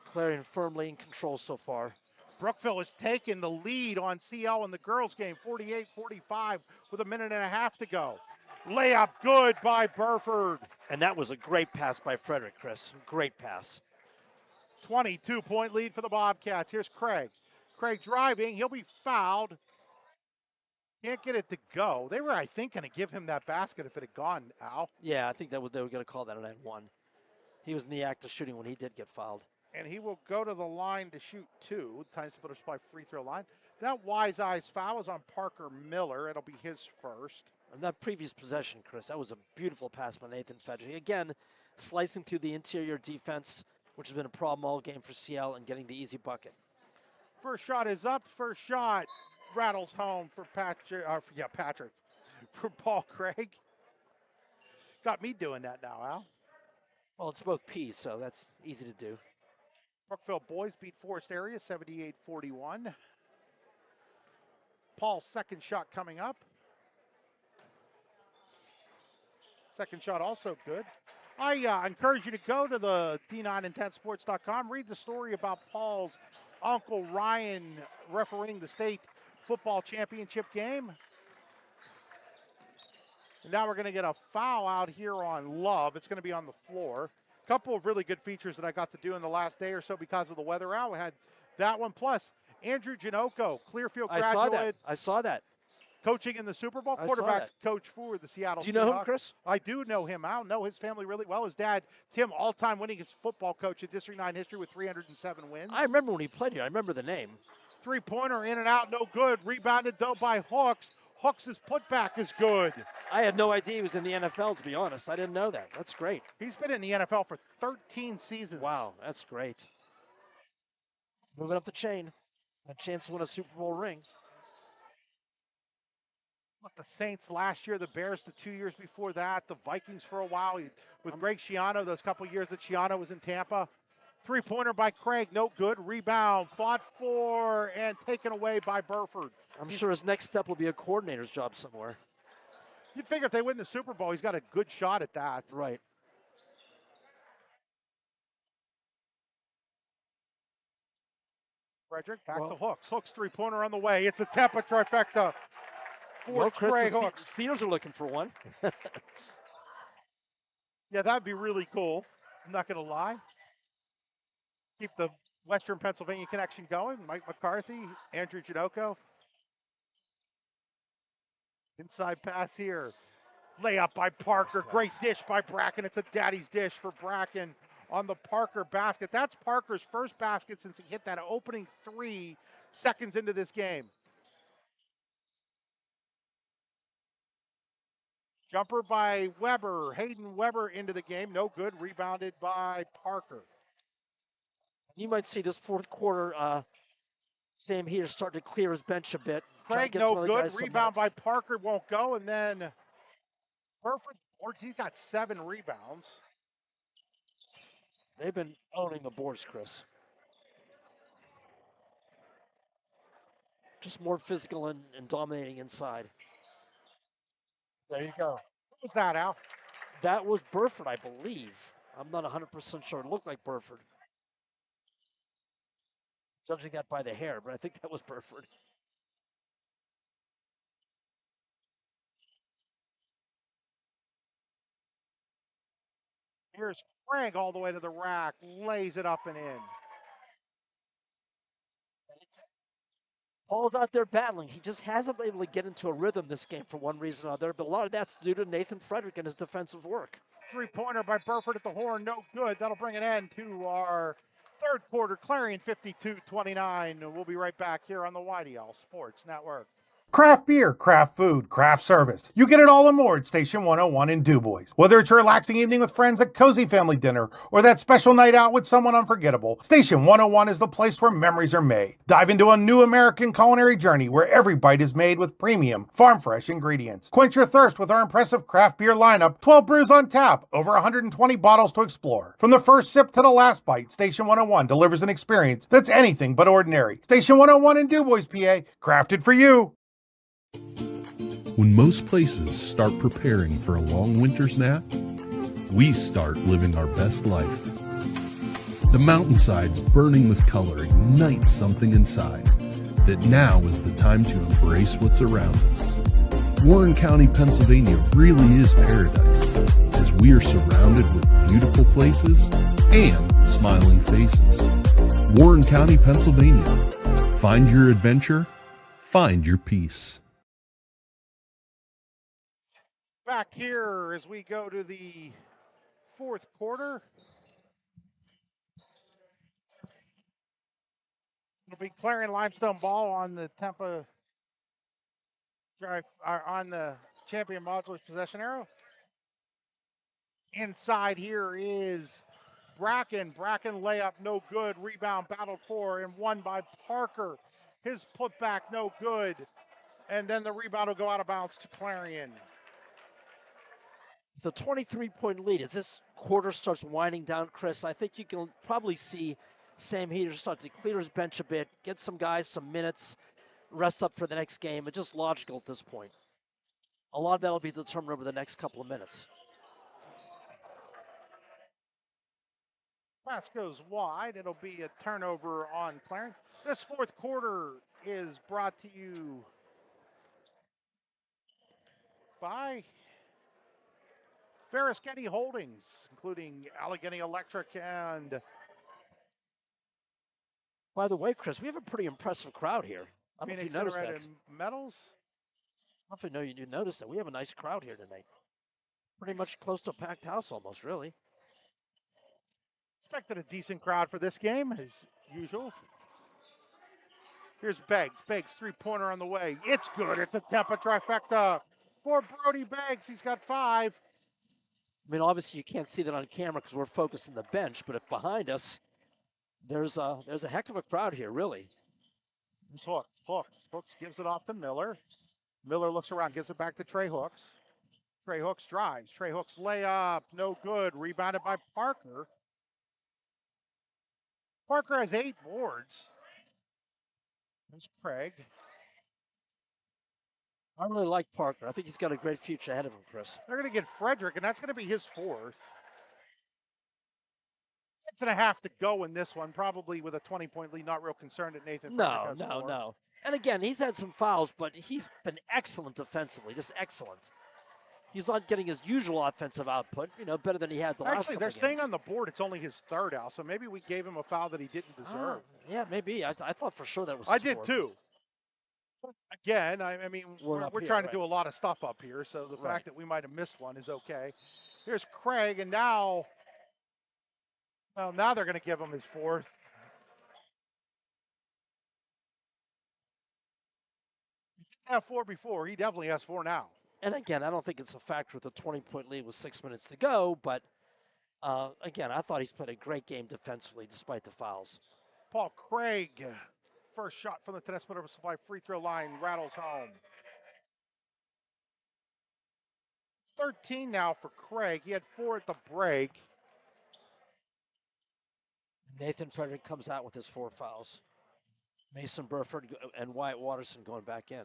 Clarion firmly in control so far. Brookville has taken the lead on CL in the girls game, 48-45 with a minute and a half to go. Layup good by Burford. And that was a great pass by Frederick, Chris. Great pass. 22-point lead for the Bobcats. Here's Craig. Craig driving. He'll be fouled. Can't get it to go. They were, I think, going to give him that basket if it had gone, Al. Yeah, I think they were going to call that an N1. He was in the act of shooting when he did get fouled. And he will go to the line to shoot 2. Time Splitter Supply free throw line. That wise eyes foul is on Parker Miller. It'll be his first. And that previous possession, Chris, that was a beautiful pass by Nathan Fedrick. Again, slicing through the interior defense, which has been a problem all game for CL, and getting the easy bucket. First shot is up. First shot rattles home for Patrick. Patrick. For Paul Craig. Got me doing that now, Al. Well, it's both P's, so that's easy to do. Brookville boys beat Forest Area 78-41. Paul's second shot coming up. Second shot also good. I encourage you to go to the D9and10sports.com. Read the story about Paul's uncle Ryan refereeing the state football championship game. And now we're going to get a foul out here on Love. It's going to be on the floor. A couple of really good features that I got to do in the last day or so because of the weather out. We had that one. Plus, Andrew Janoko, Clearfield graduate. I saw that. Coaching in the Super Bowl, quarterback coach for the Seattle Seahawks. Do you know him, Chris? I do know him. I know his family really well. His dad, Tim, all-time winningest football coach in District 9 history with 307 wins. I remember when he played here. I remember the name. Three-pointer in and out, no good. Rebounded, though, by Hooks. Hooks' putback is good. I had no idea he was in the NFL, to be honest. I didn't know that. That's great. He's been in the NFL for 13 seasons. Wow, that's great. Moving up the chain. A chance to win a Super Bowl ring. The Saints last year, the Bears the 2 years before that, the Vikings for a while. With Greg Schiano, those couple years that Schiano was in Tampa. Three-pointer by Craig, no good. Rebound, fought for, and taken away by Burford. I'm sure his next step will be a coordinator's job somewhere. You'd figure if they win the Super Bowl, he's got a good shot at that. Right. Frederick, back to Hooks. Hooks three-pointer on the way. It's a Tampa trifecta. Well, Chris, the Steelers are looking for one. Yeah, that'd be really cool. I'm not going to lie. Keep the Western Pennsylvania connection going. Mike McCarthy, Andrew Janoko. Inside pass here. Layup by Parker. Great dish by Bracken. It's a daddy's dish for Bracken on the Parker basket. That's Parker's first basket since he hit that opening 3 seconds into this game. Jumper by Weber. Hayden Weber into the game. No good. Rebounded by Parker. You might see this fourth quarter, Sam here start to clear his bench a bit. Craig, no good. Rebound by Parker won't go. And then Burford, he's got 7 rebounds. They've been owning the boards, Chris. Just more physical and dominating inside. There you go. What was that, Al? That was Burford, I believe. I'm not 100% sure. It looked like Burford. Judging that by the hair, but I think that was Burford. Here's Craig all the way to the rack, lays it up and in. Paul's out there battling. He just hasn't been able to get into a rhythm this game for one reason or another, but a lot of that's due to Nathan Frederick and his defensive work. Three-pointer by Burford at the horn, no good. That'll bring an end to our third quarter. Clarion 52-29. We'll be right back here on the YDL Sports Network. Craft beer, craft food, craft service. You get it all and more at Station 101 in DuBois. Whether it's a relaxing evening with friends at cozy family dinner or that special night out with someone unforgettable, Station 101 is the place where memories are made. Dive into a new American culinary journey where every bite is made with premium, farm-fresh ingredients. Quench your thirst with our impressive craft beer lineup, 12 brews on tap, over 120 bottles to explore. From the first sip to the last bite, Station 101 delivers an experience that's anything but ordinary. Station 101 in DuBois, PA, crafted for you. When most places start preparing for a long winter's nap, we start living our best life. The mountainsides burning with color ignite something inside that now is the time to embrace what's around us. Warren County, Pennsylvania really is paradise, as we are surrounded with beautiful places and smiling faces. Warren County, Pennsylvania. Find your adventure, find your peace. Back here as we go to the fourth quarter. It'll be Clarion-Limestone ball on the Tampa drive, on the Champion Modular's possession arrow. Inside here is Bracken. Bracken layup, no good. Rebound battled for and won by Parker. His putback, no good. And then the rebound will go out of bounds to Clarion. The 23-point lead, as this quarter starts winding down, Chris, I think you can probably see Sam Heater start to clear his bench a bit, get some guys some minutes, rest up for the next game. It's just logical at this point. A lot of that will be determined over the next couple of minutes. Pass goes wide. It'll be a turnover on Clarion. This fourth quarter is brought to you by Ferris-Getty Holdings, including Allegheny Electric and... By the way, Chris, we have a pretty impressive crowd here. I don't know if you noticed that. Metals. I don't know if you noticed that. We have a nice crowd here tonight. Pretty much close to a packed house almost, really. Expected a decent crowd for this game, as usual. Here's Beggs. Beggs, three-pointer on the way. It's good. It's a Tampa trifecta for Brody Beggs. He's got 5. I mean, obviously you can't see that on camera because we're focused on the bench, but if behind us, there's a heck of a crowd here, really. Here's Hooks. Hooks gives it off to Miller. Miller looks around, gives it back to Trey Hooks. Trey Hooks drives. Trey Hooks layup, no good. Rebounded by Parker. Parker has 8 boards. There's Craig. I really like Parker. I think he's got a great future ahead of him, Chris. They're going to get Frederick, and that's going to be his 4th. 6.5 to go in this one, probably with a 20-point lead. Not real concerned that Nathan Frederick has 4. No. And again, he's had some fouls, but he's been excellent defensively, just excellent. He's not getting his usual offensive output, better than he had the last Actually, couple they're of games. saying on the board it's only his 3rd, Al, so maybe we gave him a foul that he didn't deserve. Yeah, maybe. I thought for sure that was I his did 4th. too. Again, I mean, we're here, trying to right. do a lot of stuff up here, so the Right. fact that we might have missed one is okay. Here's Craig, and now they're going to give him his 4th. He didn't have 4 before. He definitely has 4 now. And again, I don't think it's a factor with a 20-point lead with 6 minutes to go, but again, I thought he's played a great game defensively despite the fouls. Paul Craig, first shot from the Tennessee Motor Supply free throw line, rattles home. It's 13 now for Craig. He had 4 at the break. Nathan Frederick comes out with his 4 fouls. Mason Burford and Wyatt Watterson going back in.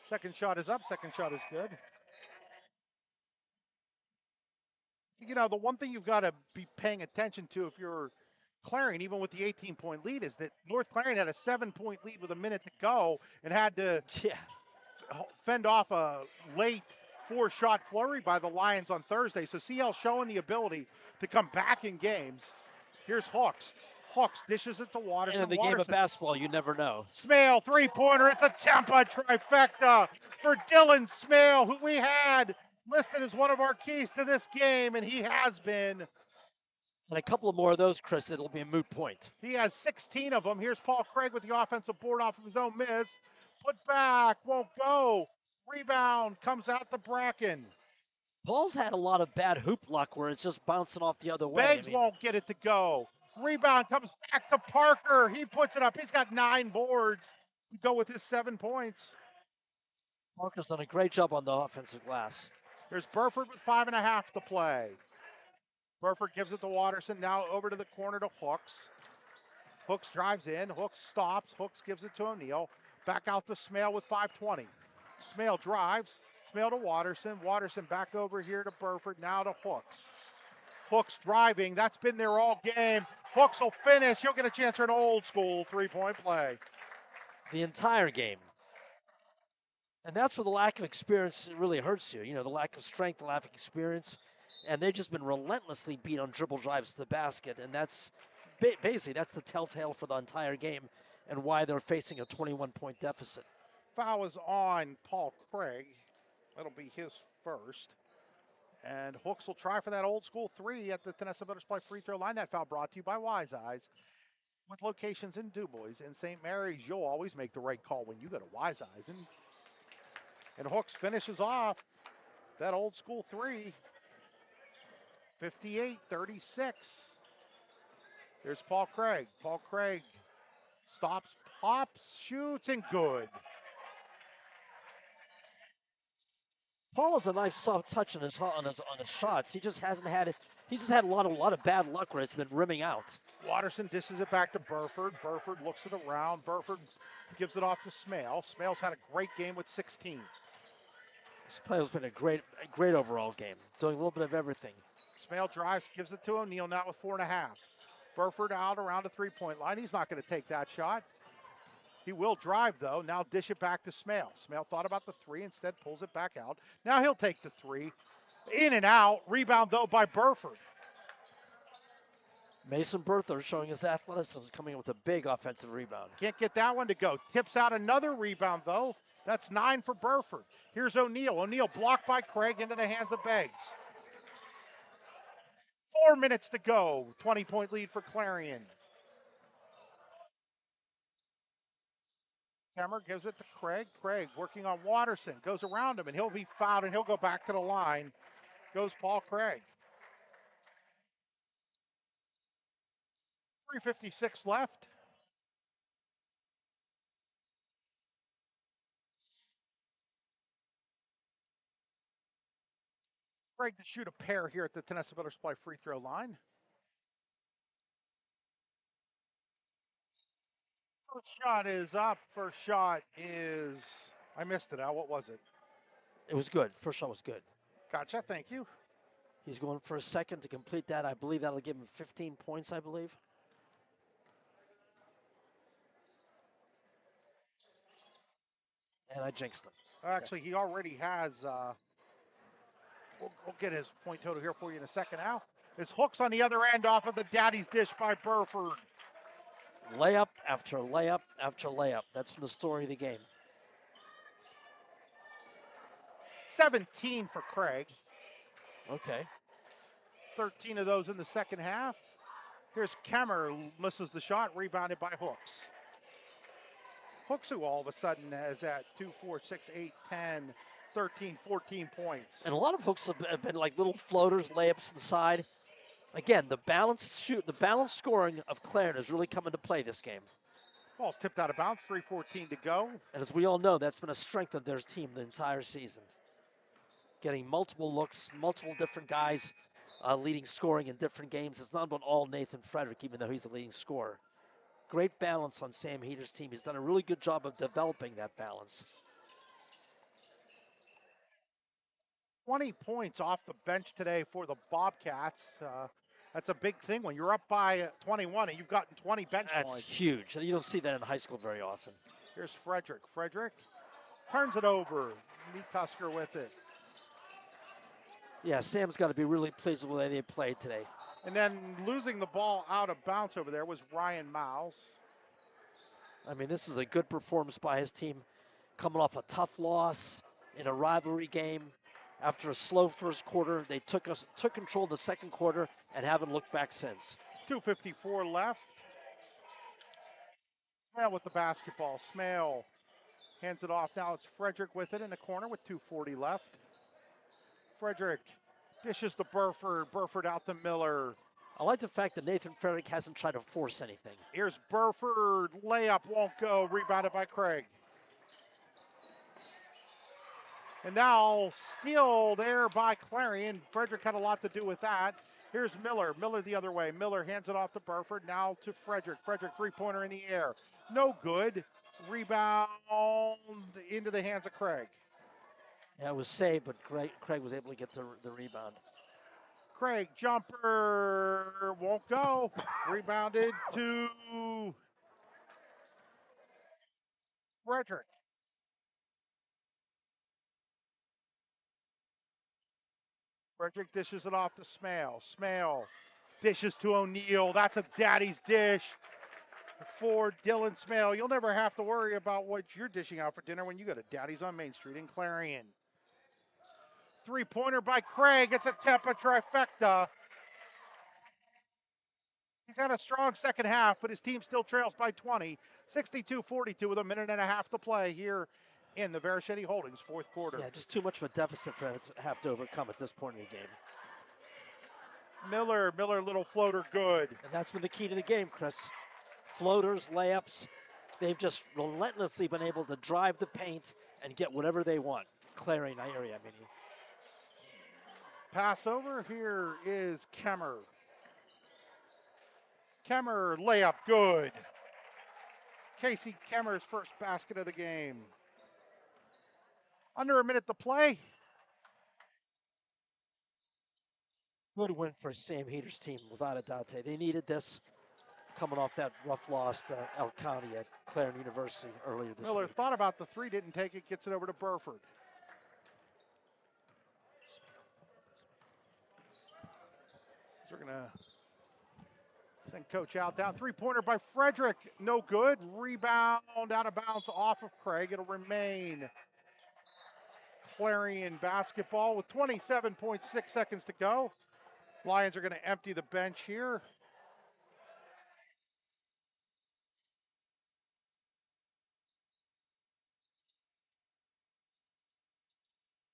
Second shot is up. Second shot is good. The one thing you've got to be paying attention to if you're Clarion, even with the 18-point lead, is that North Clarion had a 7-point lead with a minute to go and had to fend off a late 4-shot flurry by the Lions on Thursday. So CL showing the ability to come back in games. Here's Hawks. Hawks dishes it to Watterson. And in the game of basketball, you never know. Smale, three-pointer. It's a Tampa trifecta for Dylan Smale, who we had listed as one of our keys to this game, and he has been. And a couple of more of those, Chris, it'll be a moot point. He has 16 of them. Here's Paul Craig with the offensive board off of his own miss. Put back, won't go. Rebound comes out to Bracken. Paul's had a lot of bad hoop luck where it's just bouncing off the other way. Beggs won't get it to go. Rebound comes back to Parker. He puts it up. He's got 9 boards to go with his 7 points. Parker's done a great job on the offensive glass. There's Burford with 5.5 to play. Burford gives it to Watterson. Now over to the corner to Hooks. Hooks drives in. Hooks stops. Hooks gives it to O'Neal. Back out to Smale with 5:20. Smale drives. Smale to Watterson. Watterson back over here to Burford. Now to Hooks. Hooks driving. That's been there all game. Hooks will finish. He'll get a chance for an old school 3-point play. The entire game. And that's where the lack of experience really hurts you. The lack of strength, the lack of experience. And they've just been relentlessly beat on dribble drives to the basket. And that's basically, that's the telltale for the entire game and why they're facing a 21-point deficit. Foul is on Paul Craig. That'll be his first. And Hooks will try for that old school 3 at the Tennessee Motor Supply free throw line. That foul brought to you by Wise Eyes. With locations in DuBois and St. Mary's, you'll always make the right call when you go to Wise Eyes. And And Hooks finishes off that old school three. 58-36. Here's Paul Craig. Paul Craig stops, pops, shoots, and good. Paul has a nice soft touch on his shots. He just hasn't had it. He's just had a lot of bad luck where it's been rimming out. Watterson dishes it back to Burford. Burford looks it around. Burford gives it off to Smale. Smale's had a great game with 16. This player's been a great overall game, doing a little bit of everything. Smale drives, gives it to O'Neal now with 4.5. Burford out around the three-point line. He's not going to take that shot. He will drive, though. Now dish it back to Smale. Smale thought about the three, instead pulls it back out. Now he'll take the three. In and out. Rebound, though, by Burford. Mason Berther showing his athleticism, coming up with a big offensive rebound. Can't get that one to go. Tips out another rebound, though. That's 9 for Burford. Here's O'Neal. O'Neal blocked by Craig into the hands of Beggs. 4 minutes to go. 20-point lead for Clarion. Kemmer gives it to Craig. Craig working on Watterson. Goes around him, and he'll be fouled, and he'll go back to the line. Goes Paul Craig. 3:56 left. Craig to shoot a pair here at the Tennessee Builder Supply free throw line. First shot is up. First shot is, I missed it, Al. What was it? It was good. First shot was good. Gotcha. Thank you. He's going for a second to complete that. I believe that'll give him 15 points, I believe. And I jinxed him. Actually, he already has, we'll get his point total here for you in a second, Al. His Hooks on the other end off of the daddy's dish by Burford. Layup after layup after layup. That's the story of the game. 17 for Craig. Okay. 13 of those in the second half. Here's Kemmer, misses the shot, rebounded by Hooks. Hooks, who all of a sudden is at 2, 4, 6, 8, 10, 13, 14 points. And a lot of Hooks have been like little floaters, layups inside. Again, the balanced scoring of Clarion has really come into play this game. Ball's tipped out of bounds, 3:14 to go. And as we all know, that's been a strength of their team the entire season. Getting multiple looks, multiple different guys leading scoring in different games. It's not about all Nathan Frederick, even though he's the leading scorer. Great balance on Sam Heater's team. He's done a really good job of developing that balance. 20 points off the bench today for the Bobcats. That's a big thing when you're up by 21 and you've gotten 20 bench That's points. huge. You don't see that in high school very often. Here's Frederick. Frederick turns it over. Meat Cusker with it. Yeah, Sam's got to be really pleased with the way they played today. And then losing the ball out of bounds over there was Ryan Miles. I mean, this is a good performance by his team, coming off a tough loss in a rivalry game. After a slow first quarter, they took control of the second quarter and haven't looked back since. 2:54 left. Smale with the basketball. Smale hands it off. Now it's Frederick with it in the corner with 2:40 left. Frederick dishes to Burford. Burford out to Miller. I like the fact that Nathan Frederick hasn't tried to force anything. Here's Burford. Layup won't go. Rebounded by Craig. And now steal there by Clarion. Frederick had a lot to do with that. Here's Miller. Miller the other way. Miller hands it off to Burford. Now to Frederick. Frederick three-pointer in the air. No good. Rebound into the hands of Craig. Yeah, it was saved, but Craig was able to get the rebound. Craig, jumper, won't go. Rebounded to Frederick. Frederick dishes it off to Smale. Smale dishes to O'Neal. That's a daddy's dish for Dylan Smale. You'll never have to worry about what you're dishing out for dinner when you go to Daddy's on Main Street in Clarion. Three-pointer by Craig. It's a Tepa trifecta. He's had a strong second half, but his team still trails by 20. 62-42 with a minute and a half to play here in the Veracity Holdings fourth quarter. Yeah, just too much of a deficit for him to have to overcome at this point in the game. Miller, little floater, good. And that's been the key to the game, Chris. Floaters, layups, they've just relentlessly been able to drive the paint and get whatever they want. Clarion area, I mean. Pass over, here is Kemmer. Kemmer, layup, good. Casey Kemmer's first basket of the game. Under a minute to play. Good win for Sam Heater's team, without a doubt. They needed this coming off that rough loss to El County at Clarion University earlier this Miller week. thought about the three, didn't take it, gets it over to Burford. So we're going to send Coach out down. Three-pointer by Frederick, no good. Rebound out of bounds off of Craig. It'll remain Clarion basketball with 27.6 seconds to go. Lions are going to empty the bench here.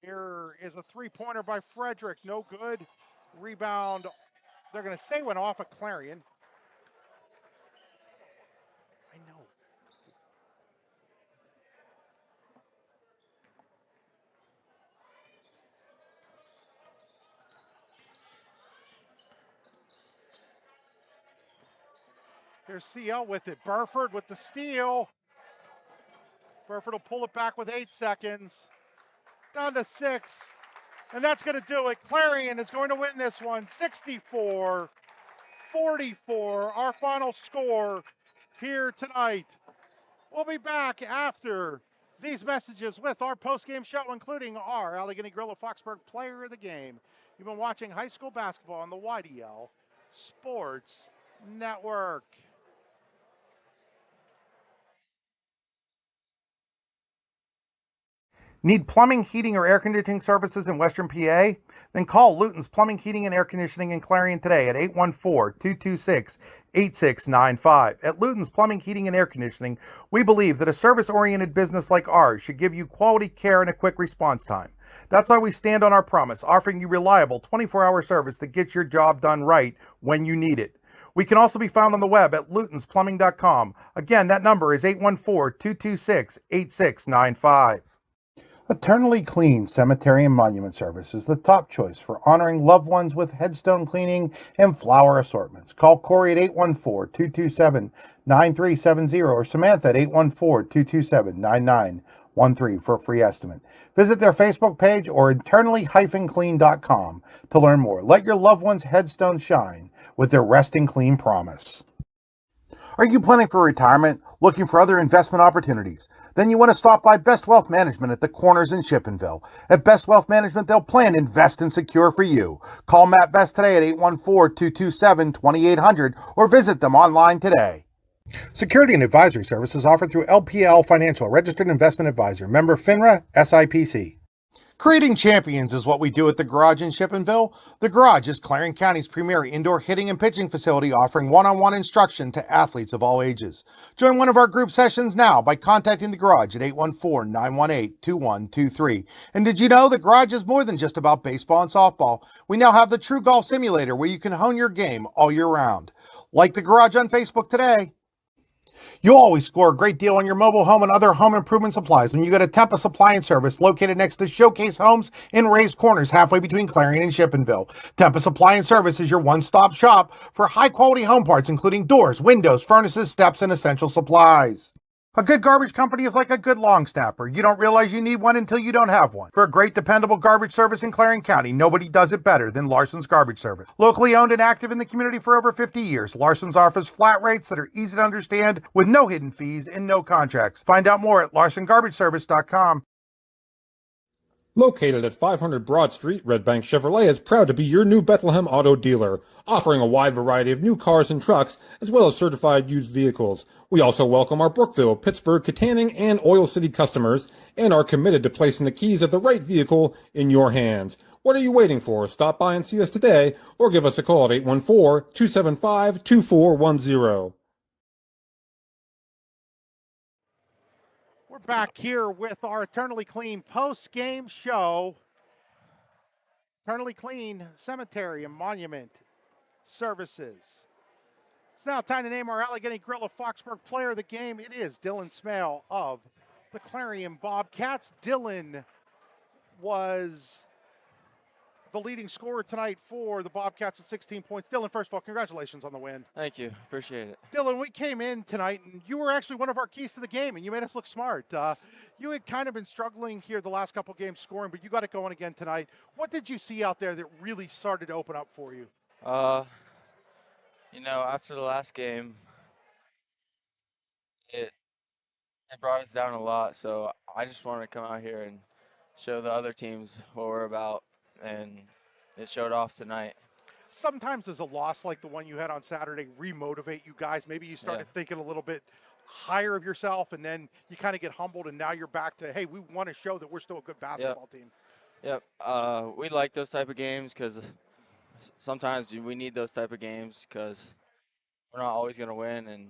Here is a three-pointer by Frederick, no good. Rebound, they're going to say went off of Clarion. I know. Here's CL with it. Burford with the steal. Burford will pull it back with 8 seconds. Down to 6. And that's going to do it. Clarion is going to win this one. 64-44. Our final score here tonight. We'll be back after these messages with our post-game show, including our Allegheny Grill of Foxburg Player of the Game. You've been watching high school basketball on the YDL Sports Network. Need plumbing, heating, or air conditioning services in Western PA? Then call Luton's Plumbing, Heating, and Air Conditioning in Clarion today at 814-226-8695. At Luton's Plumbing, Heating, and Air Conditioning, we believe that a service-oriented business like ours should give you quality care and a quick response time. That's why we stand on our promise, offering you reliable 24-hour service that gets your job done right when you need it. We can also be found on the web at lutonsplumbing.com. Again, that number is 814-226-8695. Eternally Clean Cemetery and Monument Service is the top choice for honoring loved ones with headstone cleaning and flower assortments. Call Corey at 814-227-9370 or Samantha at 814-227-9913 for a free estimate. Visit their Facebook page or eternally-clean.com to learn more. Let your loved one's headstone shine with their Resting Clean promise. Are you planning for retirement, looking for other investment opportunities? Then you want to stop by Best Wealth Management at the Corners in Shippenville. At Best Wealth Management, they'll plan, invest, and secure for you. Call Matt Best today at 814-227-2800 or visit them online today. Security and advisory services offered through LPL Financial, registered investment advisor, member FINRA, SIPC. Creating champions is what we do at the Garage in Shippenville. The Garage is Clarion County's premier indoor hitting and pitching facility, offering one-on-one instruction to athletes of all ages. Join one of our group sessions now by contacting the Garage at 814-918-2123. And did you know the Garage is more than just about baseball and softball? We now have the True Golf Simulator where you can hone your game all year round. Like the Garage on Facebook today. You'll always score a great deal on your mobile home and other home improvement supplies when you go to Tempest Supply and Service, located next to Showcase Homes in Raised Corners, halfway between Clarion and Shippenville. Tempest Supply and Service is your one-stop shop for high-quality home parts, including doors, windows, furnaces, steps, and essential supplies. A good garbage company is like a good long snapper. You don't realize you need one until you don't have one. For a great, dependable garbage service in Clarion County, nobody does it better than Larson's Garbage Service. Locally owned and active in the community for over 50 years, Larson's offers flat rates that are easy to understand with no hidden fees and no contracts. Find out more at larsongarageservice.com. Located at 500 Broad Street, Red Bank Chevrolet is proud to be your new Bethlehem auto dealer, offering a wide variety of new cars and trucks, as well as certified used vehicles. We also welcome our Brookville, Pittsburgh, Katanning, and Oil City customers, and are committed to placing the keys of the right vehicle in your hands. What are you waiting for? Stop by and see us today, or give us a call at 814-275-2410. We're Back here with our Eternally Clean post-game show. Eternally Clean Cemetery and Monument Services. It's now time to name our Allegheny Grill of Foxburg player of the game. It is Dylan Smale of the Clarion Bobcats. Dylan was the leading scorer tonight for the Bobcats at 16 points. Dylan, first of all, congratulations on the win. Thank you. Appreciate it. Dylan, we came in tonight, and you were actually one of our keys to the game, and you made us look smart. You had kind of been struggling here the last couple games scoring, but you got it going again tonight. What did you see out there that really started to open up for you? After the last game, it brought us down a lot, so I just wanted to come out here and show the other teams what we're about, and it showed off tonight. Sometimes does a loss like the one you had on Saturday remotivate you guys? Maybe you started thinking a little bit higher of yourself, and then you kind of get humbled, and now you're back to, hey, we want to show that we're still a good basketball team. Yep. We like those type of games because sometimes we need those type of games because we're not always going to win, and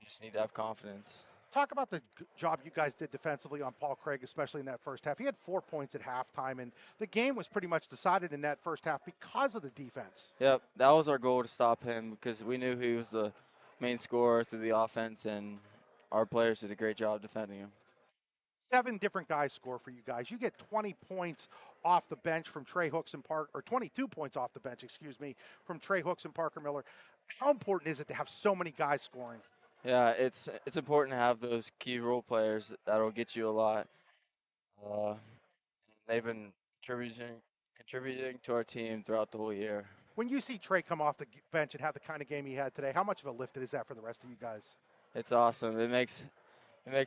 we just need to have confidence. Talk about the job you guys did defensively on Paul Craig, especially in that first half. He had 4 points at halftime, and the game was pretty much decided in that first half because of the defense. Yep, that was our goal, to stop him, because we knew he was the main scorer through the offense, and our players did a great job defending him. 7 different guys score for you guys. You get 20 points off the bench from Trey Hooks and Parker, or 22 points off the bench, from Trey Hooks and Parker Miller. How important is it to have so many guys scoring? Yeah, it's important to have those key role players that'll get you a lot. They've been contributing to our team throughout the whole year. When you see Trey come off the bench and have the kind of game he had today, how much of a lift is that for the rest of you guys? It's awesome. It makes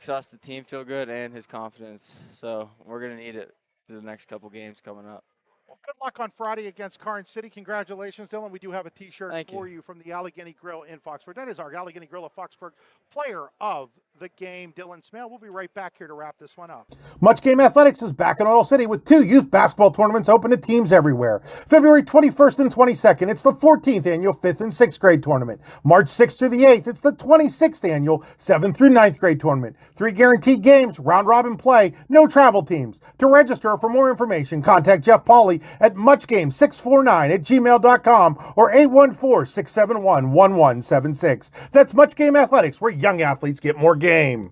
us, the team, feel good, and his confidence. So we're gonna need it through the next couple games coming up. Well, good luck on Friday against Karn City. Congratulations, Dylan. We do have a T-shirt for you from the Allegheny Grill in Foxburg. That is our Allegheny Grill of Foxburg player of the game, Dylan Smale. We'll be right back here to wrap this one up. Much Game Athletics is back in Oil City with 2 youth basketball tournaments open to teams everywhere. February 21st and 22nd, it's the 14th annual 5th and 6th grade tournament. March 6th through the 8th, it's the 26th annual 7th through 9th grade tournament. 3 guaranteed games, round robin play, no travel teams. To register or for more information, contact Jeff Pauley at muchgame649@gmail.com or 814-671-1176. That's Much Game Athletics, where young athletes get more game.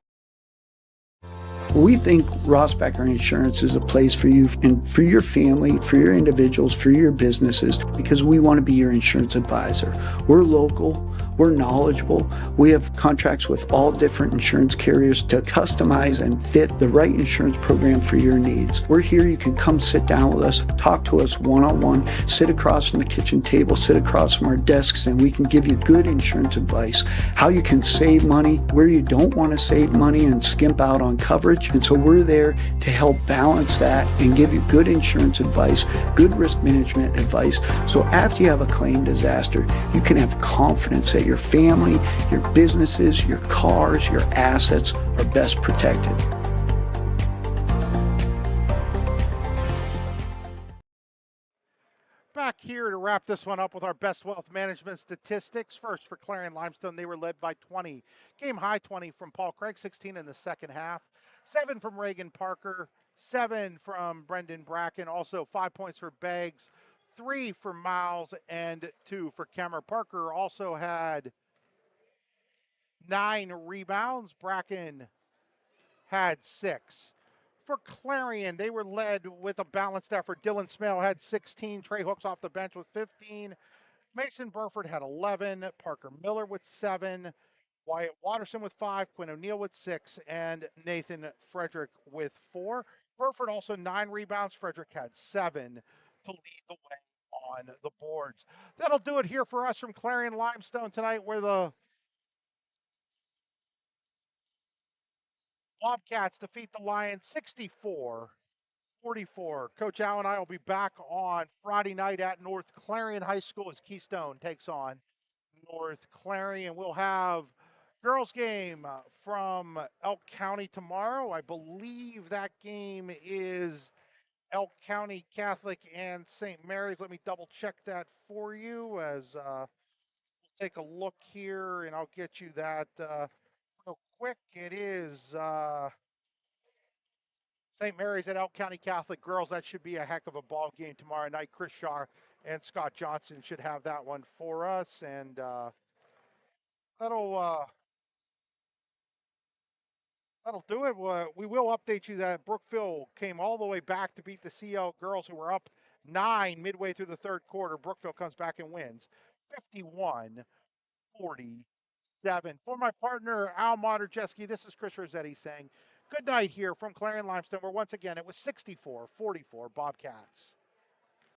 We think Rossbacker Insurance is a place for you and for your family, for your individuals, for your businesses, because we want to be your insurance advisor. We're local, we're knowledgeable, we have contracts with all different insurance carriers to customize and fit the right insurance program for your needs. We're here, you can come sit down with us, talk to us one-on-one, sit across from the kitchen table, sit across from our desks, and we can give you good insurance advice, how you can save money, where you don't want to save money and skimp out on coverage. And so we're there to help balance that and give you good insurance advice, good risk management advice. So after you have a claim disaster, you can have confidence that your family, your businesses, your cars, your assets are best protected. Back here to wrap this one up with our best wealth management statistics. First for Clarion-Limestone, they were led by 20. Game high 20 from Paul Craig, 16 in the second half. 7 from Reagan Parker, 7 from Brendan Bracken, also 5 points for Beggs, 3 for Miles, and 2 for Kemmer. Parker also had 9 rebounds. Bracken had 6. For Clarion, they were led with a balanced effort. Dylan Smale had 16, Trey Hooks off the bench with 15, Mason Burford had 11, Parker Miller with 7, Wyatt Watterson with 5, Quinn O'Neill with 6, and Nathan Frederick with 4. Burford also 9 rebounds. Frederick had 7 to lead the way on the boards. That'll do it here for us from Clarion-Limestone tonight, where the Bobcats defeat the Lions 64-44. Coach Al and I will be back on Friday night at North Clarion High School as Keystone takes on North Clarion. We'll have girls game from Elk County tomorrow. I believe that game is Elk County Catholic and St. Mary's. Let me double check that for you as we'll take a look here, and I'll get you that real quick. It is St. Mary's at Elk County Catholic Girls. That should be a heck of a ball game tomorrow night. Chris Shaw and Scott Johnson should have that one for us, and that'll that'll do it. We will update you that Brookville came all the way back to beat the CL girls, who were up 9 midway through the third quarter. Brookville comes back and wins 51-47. For my partner, Al Moderjeski, this is Chris Rossetti saying good night here from Clarion-Limestone, where once again it was 64-44 Bobcats.